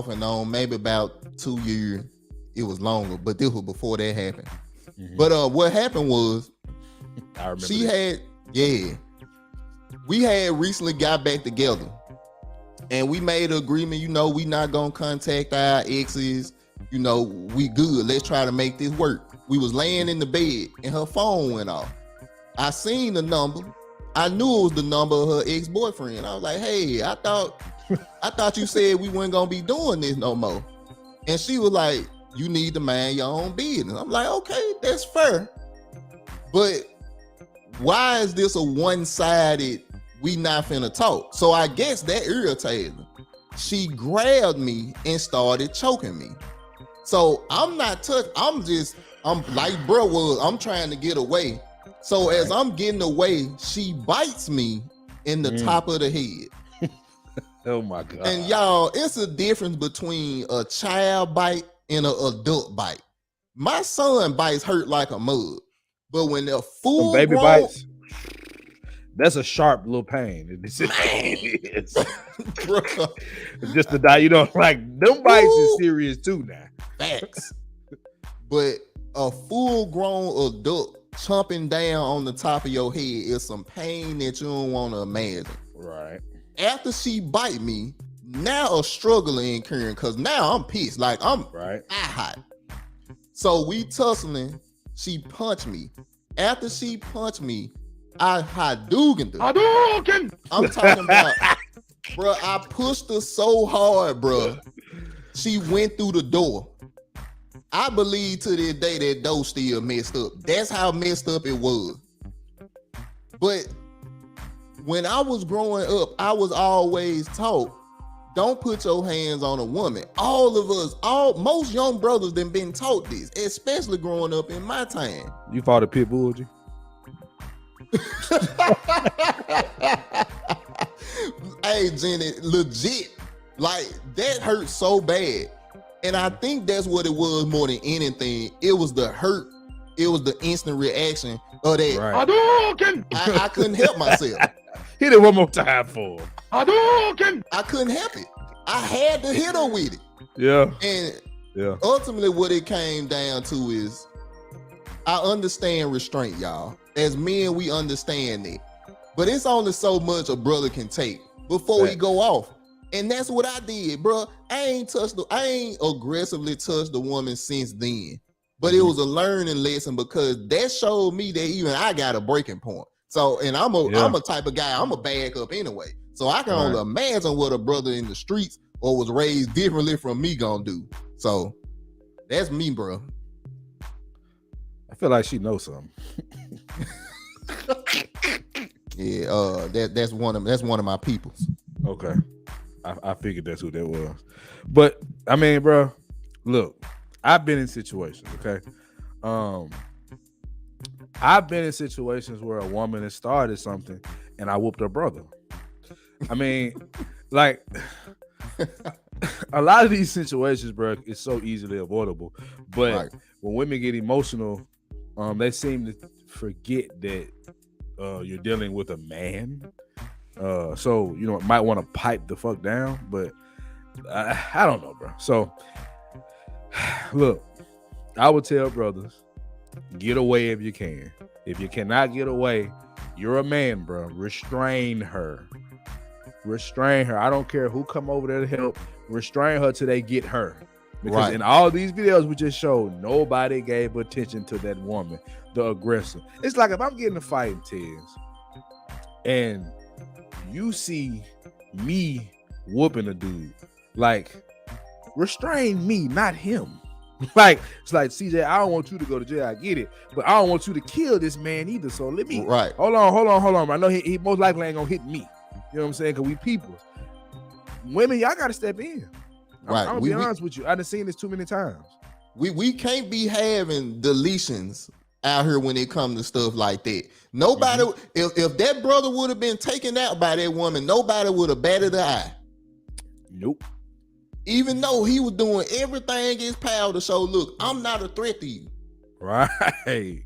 [SPEAKER 3] and on maybe about 2 years. It was longer, but this was before that happened. Mm-hmm. But what happened was
[SPEAKER 4] I remember
[SPEAKER 3] we had recently got back together. And we made an agreement, we not gonna contact our exes. We good. Let's try to make this work. We was laying in the bed and her phone went off. I seen the number. I knew it was the number of her ex-boyfriend. I was like, hey, I thought you said we weren't gonna be doing this no more. And she was like, you need to mind your own business. I'm like, okay, that's fair. But why is this a one-sided, we not finna talk? So I guess that irritated her. She grabbed me and started choking me. So I'm not touched. I'm like bro was, I'm trying to get away. So as I'm getting away, she bites me in the top of the head.
[SPEAKER 4] Oh my god.
[SPEAKER 3] And y'all, it's a difference between a child bite and an adult bite. My son bites hurt like a mug, but when they're
[SPEAKER 4] Some
[SPEAKER 3] full
[SPEAKER 4] baby
[SPEAKER 3] grown,
[SPEAKER 4] bites. That's a sharp little pain. It's
[SPEAKER 3] bruh,
[SPEAKER 4] just the die. You know, like them bites
[SPEAKER 3] Woo.
[SPEAKER 4] is serious too now.
[SPEAKER 3] facts. But a full grown adult chomping down on the top of your head is some pain that you don't want to imagine.
[SPEAKER 4] Right.
[SPEAKER 3] After she bite me, now a struggle incurring because now I'm pissed. Like I'm
[SPEAKER 4] Right.
[SPEAKER 3] hot. So we tussling. She punched me. After she punched me, I Hadoukened her.
[SPEAKER 7] Hadouken!
[SPEAKER 3] I'm talking about, bro. I pushed her so hard, bro. She went through the door. I believe to this day that door still messed up. That's how messed up it was. But when I was growing up, I was always taught, don't put your hands on a woman. All of us, most young brothers done been taught this, especially growing up in my time.
[SPEAKER 4] You fought a pit bull, G?
[SPEAKER 3] Hey, Jenny, legit, like that hurt so bad. And I think that's what it was more than anything. It was the hurt. It was the instant reaction of that.
[SPEAKER 4] Right.
[SPEAKER 7] Hadouken!
[SPEAKER 3] I couldn't help myself.
[SPEAKER 4] Hit it one more time for him.
[SPEAKER 7] Hadouken!
[SPEAKER 3] I couldn't help it. I had to hit her with it.
[SPEAKER 4] Yeah.
[SPEAKER 3] And
[SPEAKER 4] Yeah.
[SPEAKER 3] ultimately what it came down to is I understand restraint, y'all. As men, we understand that. But it's only so much a brother can take before he
[SPEAKER 4] Facts.
[SPEAKER 3] go off. And that's what I did, bro. I ain't aggressively touched the woman since then. But it was a learning lesson because that showed me that even I got a breaking point. So, and I'm a type of guy, I'm a bag up anyway. So I can only imagine what a brother in the streets or was raised differently from me gonna do. So that's me, bro.
[SPEAKER 4] I feel like she knows something.
[SPEAKER 3] Yeah, that's one of my peoples.
[SPEAKER 4] Okay. I figured that's who that was. But I mean, bro, look, I've been in situations, okay? I've been in situations where a woman has started something and I whooped her brother. I mean, like a lot of these situations, bro, is so easily avoidable. But when women get emotional, they seem to forget that you're dealing with a man. So you know, might want to pipe the fuck down, but I don't know, bro. So look, I would tell brothers, get away if you can. If you cannot get away, you're a man, bro. Restrain her. Restrain her. I don't care who come over there to help. Restrain her till they get her. Because in all these videos we just showed, nobody gave attention to that woman, the aggressor. It's like if I'm getting a fight in Tiz and you see me whooping a dude, like restrain me, not him. Like it's like, CJ, I don't want you to go to jail. I get it, but I don't want you to kill this man either. So let me hold on. I know he most likely ain't gonna hit me. You know what I'm saying? Because we people. Women, y'all gotta step in. I'm gonna be honest with you. I done seen this too many times.
[SPEAKER 3] We can't be having deletions out here when it comes to stuff like that. Nobody, if that brother would have been taken out by that woman, nobody would have batted an eye.
[SPEAKER 4] Nope.
[SPEAKER 3] Even though he was doing everything in his power to show, look, I'm not a threat to you.
[SPEAKER 4] Right. To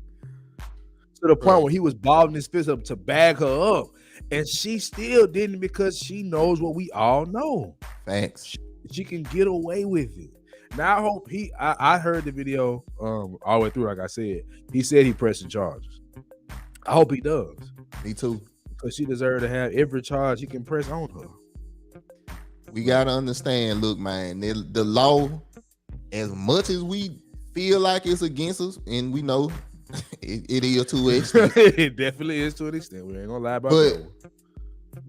[SPEAKER 4] the point where he was balling his fist up to bag her up. And she still didn't, because she knows what we all know.
[SPEAKER 3] Thanks.
[SPEAKER 4] She can get away with it. Now I hope I heard the video all the way through, like I said. He said he pressing charges. I hope he does.
[SPEAKER 3] Me too.
[SPEAKER 4] Because she deserves to have every charge he can press on her.
[SPEAKER 3] We gotta understand, look, man, the law, as much as we feel like it's against us, and we know it is to an extent.
[SPEAKER 4] It definitely is to an extent. We ain't gonna lie about that.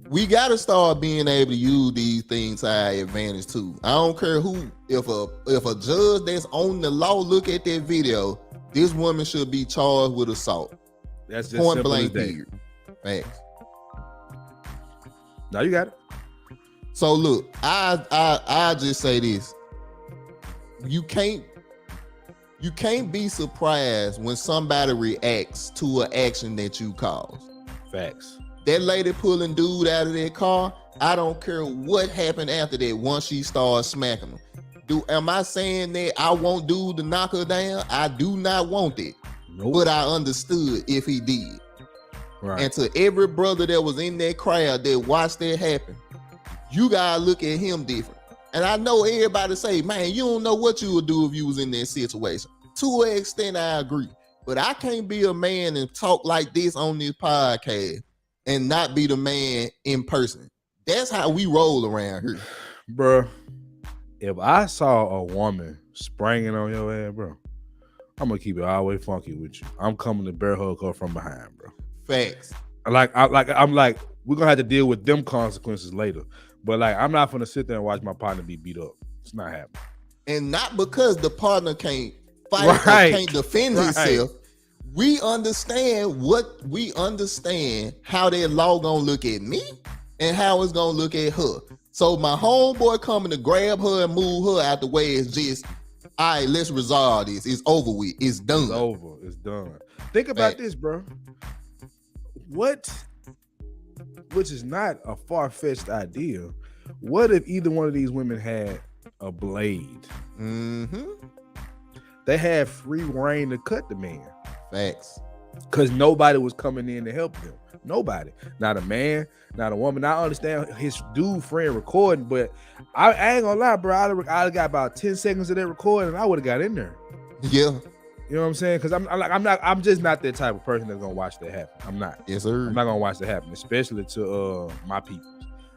[SPEAKER 3] We gotta start being able to use these things to our advantage too. I don't care who, if a judge that's on the law look at that video, this woman should be charged with assault.
[SPEAKER 4] That's just
[SPEAKER 3] point
[SPEAKER 4] simple
[SPEAKER 3] blank
[SPEAKER 4] as that.
[SPEAKER 3] period. Thanks.
[SPEAKER 4] Now you got it.
[SPEAKER 3] So look, I just say this. You can't be surprised when somebody reacts to an action that you caused.
[SPEAKER 4] Facts.
[SPEAKER 3] That lady pulling dude out of that car, I don't care what happened after that once she started smacking him. Am I saying that I want dude to knock her down? I do not want it.
[SPEAKER 4] Nope.
[SPEAKER 3] But I understood if he did.
[SPEAKER 4] Right.
[SPEAKER 3] And to every brother that was in that crowd that watched that happen, you gotta look at him different. And I know everybody say, man, you don't know what you would do if you was in that situation. To an extent, I agree. But I can't be a man and talk like this on this podcast and not be the man in person. That's how we roll around here.
[SPEAKER 4] Bro, if I saw a woman springing on your ass, bro, I'm gonna keep it all the way funky with you. I'm coming to bear hug her from behind, bro.
[SPEAKER 3] Facts.
[SPEAKER 4] I'm like, we're gonna have to deal with them consequences later. But like, I'm not gonna sit there and watch my partner be beat up. It's not happening.
[SPEAKER 3] And not because the partner can't fight
[SPEAKER 4] Right.
[SPEAKER 3] or can't defend himself. We understand how that law gonna look at me and how it's gonna look at her. So my homeboy coming to grab her and move her out the way is just, all right, let's resolve this. It's over with. It's done.
[SPEAKER 4] It's over. It's done. Think about this, bro. Which is not a far-fetched idea. What if either one of these women had a blade?
[SPEAKER 3] Mm-hmm.
[SPEAKER 4] They had free reign to cut the man.
[SPEAKER 3] Facts.
[SPEAKER 4] Because nobody was coming in to help them. Nobody. Not a man, not a woman. I understand his dude friend recording, but I ain't gonna lie, bro. I got about 10 seconds of that recording and I would have got in there.
[SPEAKER 3] Yeah.
[SPEAKER 4] You know what I'm saying? Because I'm just not that type of person that's gonna watch that happen. I'm not.
[SPEAKER 3] Yes, sir.
[SPEAKER 4] I'm not gonna watch that happen, especially to my people.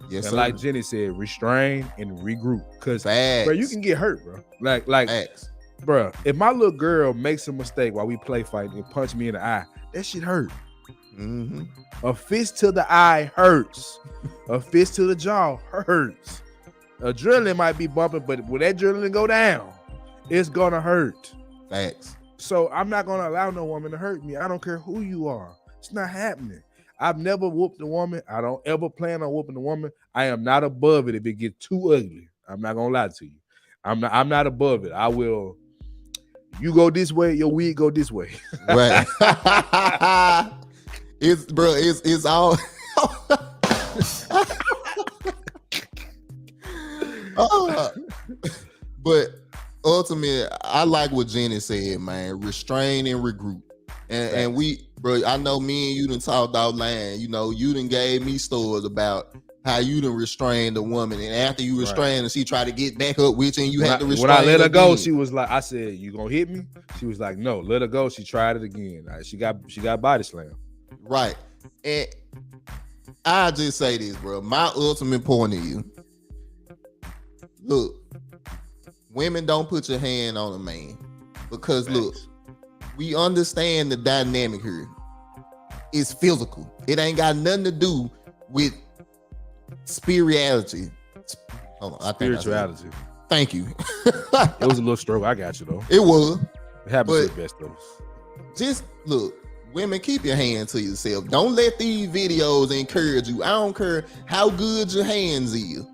[SPEAKER 3] Yes,
[SPEAKER 4] and
[SPEAKER 3] sir.
[SPEAKER 4] like Jenny said, restrain and regroup. Because
[SPEAKER 3] Facts.
[SPEAKER 4] bro, you can get hurt, bro. Like
[SPEAKER 3] Facts.
[SPEAKER 4] bro, if my little girl makes a mistake while we play fight and punch me in the eye, that shit hurt.
[SPEAKER 3] Mm-hmm.
[SPEAKER 4] A fist to the eye hurts. A fist to the jaw hurts. Adrenaline might be bumping, but when that adrenaline go down, it's gonna hurt.
[SPEAKER 3] Facts.
[SPEAKER 4] So I'm not gonna allow no woman to hurt me. I don't care who you are. It's not happening. I've never whooped a woman. I don't ever plan on whooping a woman. I am not above it if it gets too ugly. I'm not gonna lie to you. I'm not above it. I will. You go this way, your wig go this way.
[SPEAKER 3] Right. It's all. But ultimately, I like what Jenny said, man. Restrain and regroup. And we, bro, I know me and you done talked out line. You know, you done gave me stories about how you done restrained the woman, and after you restrained her, she tried to get back up with you, and you had to restrain her.
[SPEAKER 4] When I let her go,
[SPEAKER 3] again.
[SPEAKER 4] she was like, I said, "You gonna hit me?" She was like, "No, let her go." She tried it again. She got body slammed.
[SPEAKER 3] Right. And I just say this, bro. My ultimate point is, look, women, don't put your hand on a man, because look, we understand the dynamic here. It's physical. It ain't got nothing to do with spirituality. Hold on,
[SPEAKER 4] Spirituality.
[SPEAKER 3] Thank you.
[SPEAKER 4] It was a little stroke. I got you though.
[SPEAKER 3] It was.
[SPEAKER 4] It happens to
[SPEAKER 3] But
[SPEAKER 4] the best of us.
[SPEAKER 3] just look, women, keep your hand to yourself. Don't let these videos encourage you. I don't care how good your hands is.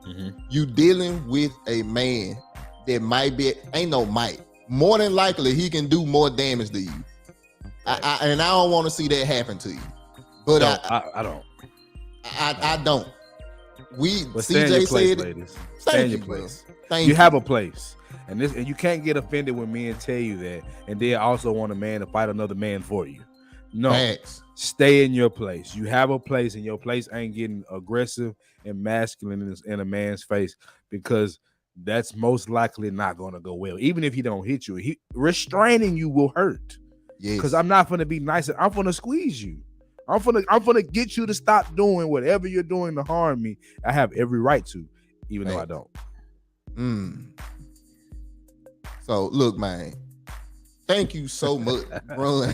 [SPEAKER 4] Mm-hmm.
[SPEAKER 3] You dealing with a man that ain't no might. More than likely, he can do more damage to you. And I don't want to see that happen to you. But
[SPEAKER 4] no, I don't.
[SPEAKER 3] I don't.
[SPEAKER 4] But stay in your
[SPEAKER 3] CJ
[SPEAKER 4] place,
[SPEAKER 3] said,
[SPEAKER 4] ladies.
[SPEAKER 3] Thank
[SPEAKER 4] Stay in
[SPEAKER 3] you,
[SPEAKER 4] your
[SPEAKER 3] bro.
[SPEAKER 4] place.
[SPEAKER 3] Thank
[SPEAKER 4] You have a place. And you can't get offended when men tell you that, and they also want a man to fight another man for you. No,
[SPEAKER 3] Facts.
[SPEAKER 4] Stay in your place. You have a place, and your place ain't getting aggressive and masculine in a man's face, because that's most likely not going to go well. Even if he don't hit you, restraining you will hurt.
[SPEAKER 3] Yes.
[SPEAKER 4] Because I'm not going to be nice. I'm going to squeeze you. I'm gonna get you to stop doing whatever you're doing to harm me. I have every right to, even though I don't.
[SPEAKER 3] So look, man. Thank you so much, bro.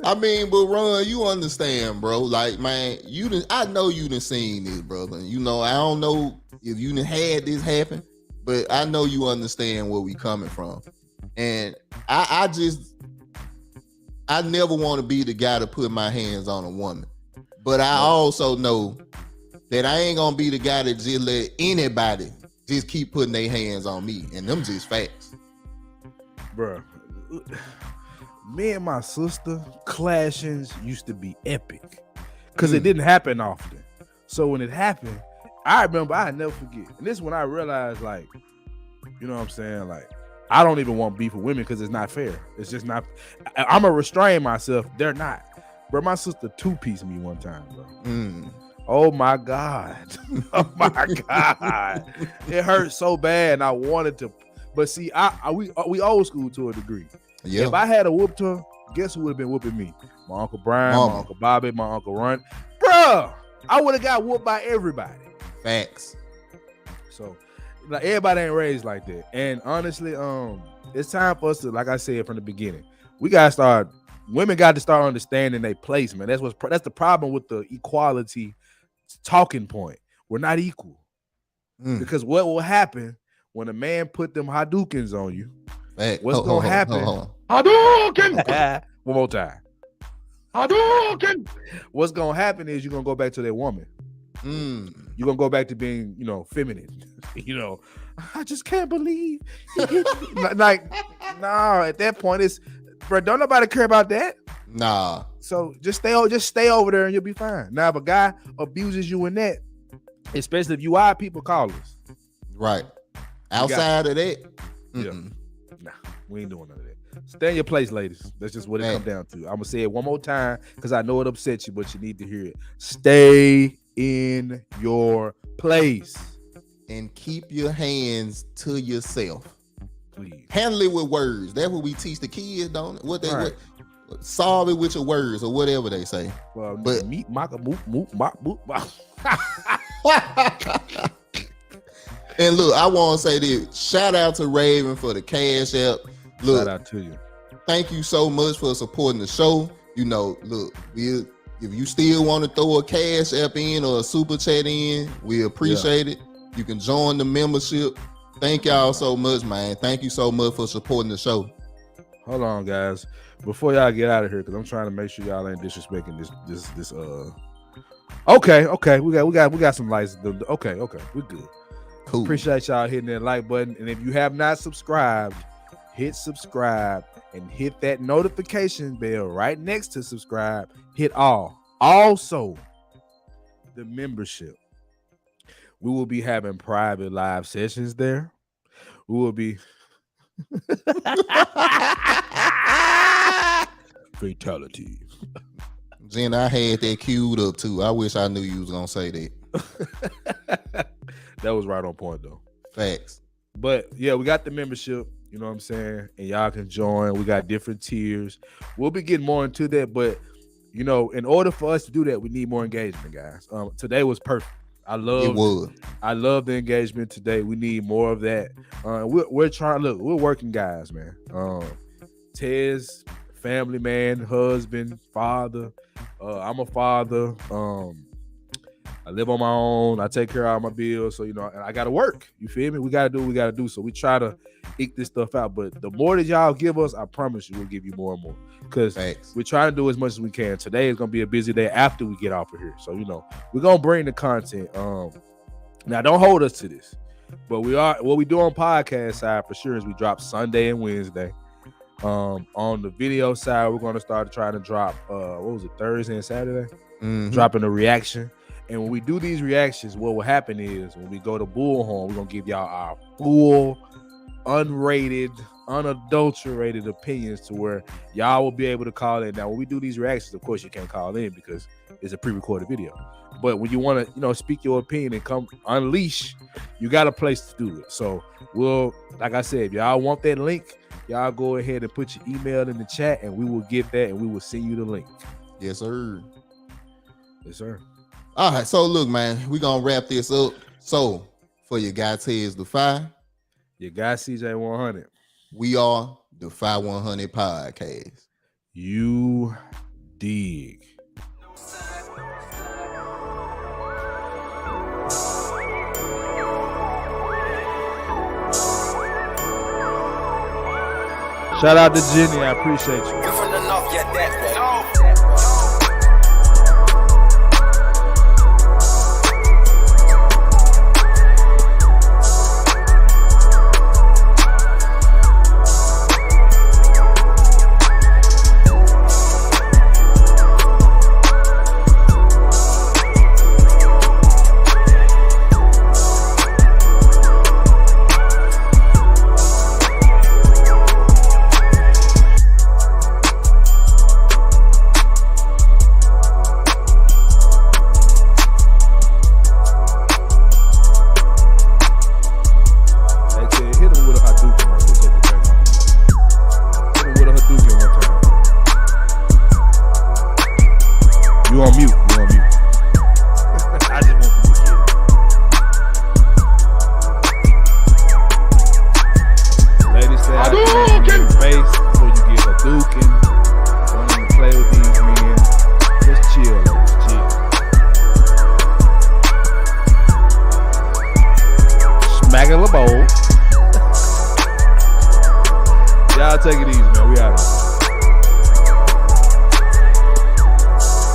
[SPEAKER 3] I mean, but Ron, you understand, bro. Like, man, I know you done seen this, brother. You know, I don't know if you done had this happen, but I know you understand where we coming from. And I never want to be the guy to put my hands on a woman. But I also know that I ain't gonna be the guy that just let anybody just keep putting their hands on me. And them just facts.
[SPEAKER 4] Bro, Me and my sister clashings used to be epic because it didn't happen often. So when it happened, I remember, I never forget. And this is when I realized, like, you know what I'm saying? Like, I don't even want beef with women because it's not fair. It's just not. I'm going to restrain myself. They're not. Bro, my sister two-pieced me one time, bro. Oh my God. Oh my God. It hurt so bad and I wanted to. But see, we old school to a degree.
[SPEAKER 3] Yeah.
[SPEAKER 4] If I had a whooped her, guess who would have been whooping me? My Uncle Brian, my Uncle Bobby, my Uncle Ron. Bruh, I would have got whooped by everybody.
[SPEAKER 3] Facts.
[SPEAKER 4] So, like, everybody ain't raised like that. And honestly, it's time for us to, like I said from the beginning, women got to start understanding their place, man. That's the problem with the equality talking point. We're not equal. Because what will happen when a man put them Hadoukens on you? What's going to happen?
[SPEAKER 7] Hadouken!
[SPEAKER 4] One more time.
[SPEAKER 7] Hadouken!
[SPEAKER 4] What's going to happen is you're going to go back to that woman. You're going to go back to being, feminine. I just can't believe he hit me. Like, nah, at that point, it's, bro, don't nobody care about that.
[SPEAKER 3] Nah.
[SPEAKER 4] So just stay over there and you'll be fine. Now, if a guy abuses you in that, especially if you are people callers.
[SPEAKER 3] Right. Outside of that,
[SPEAKER 4] yeah. Nah, we ain't doing none of that. Stay in your place, ladies. That's just what it comes down to. I'm going to say it one more time because I know it upsets you, but you need to hear it. Stay in your place.
[SPEAKER 3] And keep your hands to yourself.
[SPEAKER 4] Please.
[SPEAKER 3] Handle it with words. That's what we teach the kids, don't it? What solve it with your words or whatever they say.
[SPEAKER 4] Well, but meet maka moop moop mop boop.
[SPEAKER 3] And look, I want to say this. Shout out to Raven for the Cash App. Look,
[SPEAKER 4] shout out to you.
[SPEAKER 3] Thank you so much for supporting the show. Look, if you still want to throw a Cash App in or a super chat in, we appreciate it. You can join the membership. Thank y'all so much, man. Thank you so much for supporting the show. Hold on, guys. Before y'all get out of here, because I'm trying to make sure y'all ain't disrespecting this. Okay. We got some lights. Okay, we're good. Cool. Appreciate y'all hitting that like button. And if you have not subscribed, hit subscribe and hit that notification bell right next to subscribe. Hit all. Also, the membership. We will be having private live sessions there. We will be fatality. Jen, I had that queued up too. I wish I knew you was gonna say that. That was right on point though. Facts. But yeah, we got the membership, you know what I'm saying? And y'all can join. We got different tiers. We'll be getting more into that, but in order for us to do that, we need more engagement, guys. Today was perfect. I love the engagement today. We need more of that. We're trying. Look, we're working guys, man. Tez, family man, husband, father. I'm a father. I live on my own. I take care of all my bills. So, and I got to work. You feel me? We got to do what we got to do. So we try to eke this stuff out. But the more that y'all give us, I promise you we'll give you more and more. Because we're trying to do as much as we can. Today is going to be a busy day after we get off of here. So, we're going to bring the content. Now, don't hold us to this. But what we do on podcast side for sure is we drop Sunday and Wednesday. On the video side, we're going to start trying to drop, Thursday and Saturday? Mm-hmm. Dropping a reaction. And when we do these reactions, what will happen is when we go to Bullhorn, we're going to give y'all our full, unrated, unadulterated opinions to where y'all will be able to call in. Now, when we do these reactions, of course, you can't call in because it's a pre-recorded video. But when you want to, speak your opinion and come unleash, you got a place to do it. So like I said, if y'all want that link, y'all go ahead and put your email in the chat and we will get that and we will send you the link. Yes, sir. Yes, sir. All right, so look, man, we're going to wrap this up. So, for your guy Tez the Fi, your guy CJ 100, we are the Fi 100 Podcast. You dig. Shout out to Jenny, I appreciate you.
[SPEAKER 4] bag of a bowl. Y'all take it easy, man. We out of here.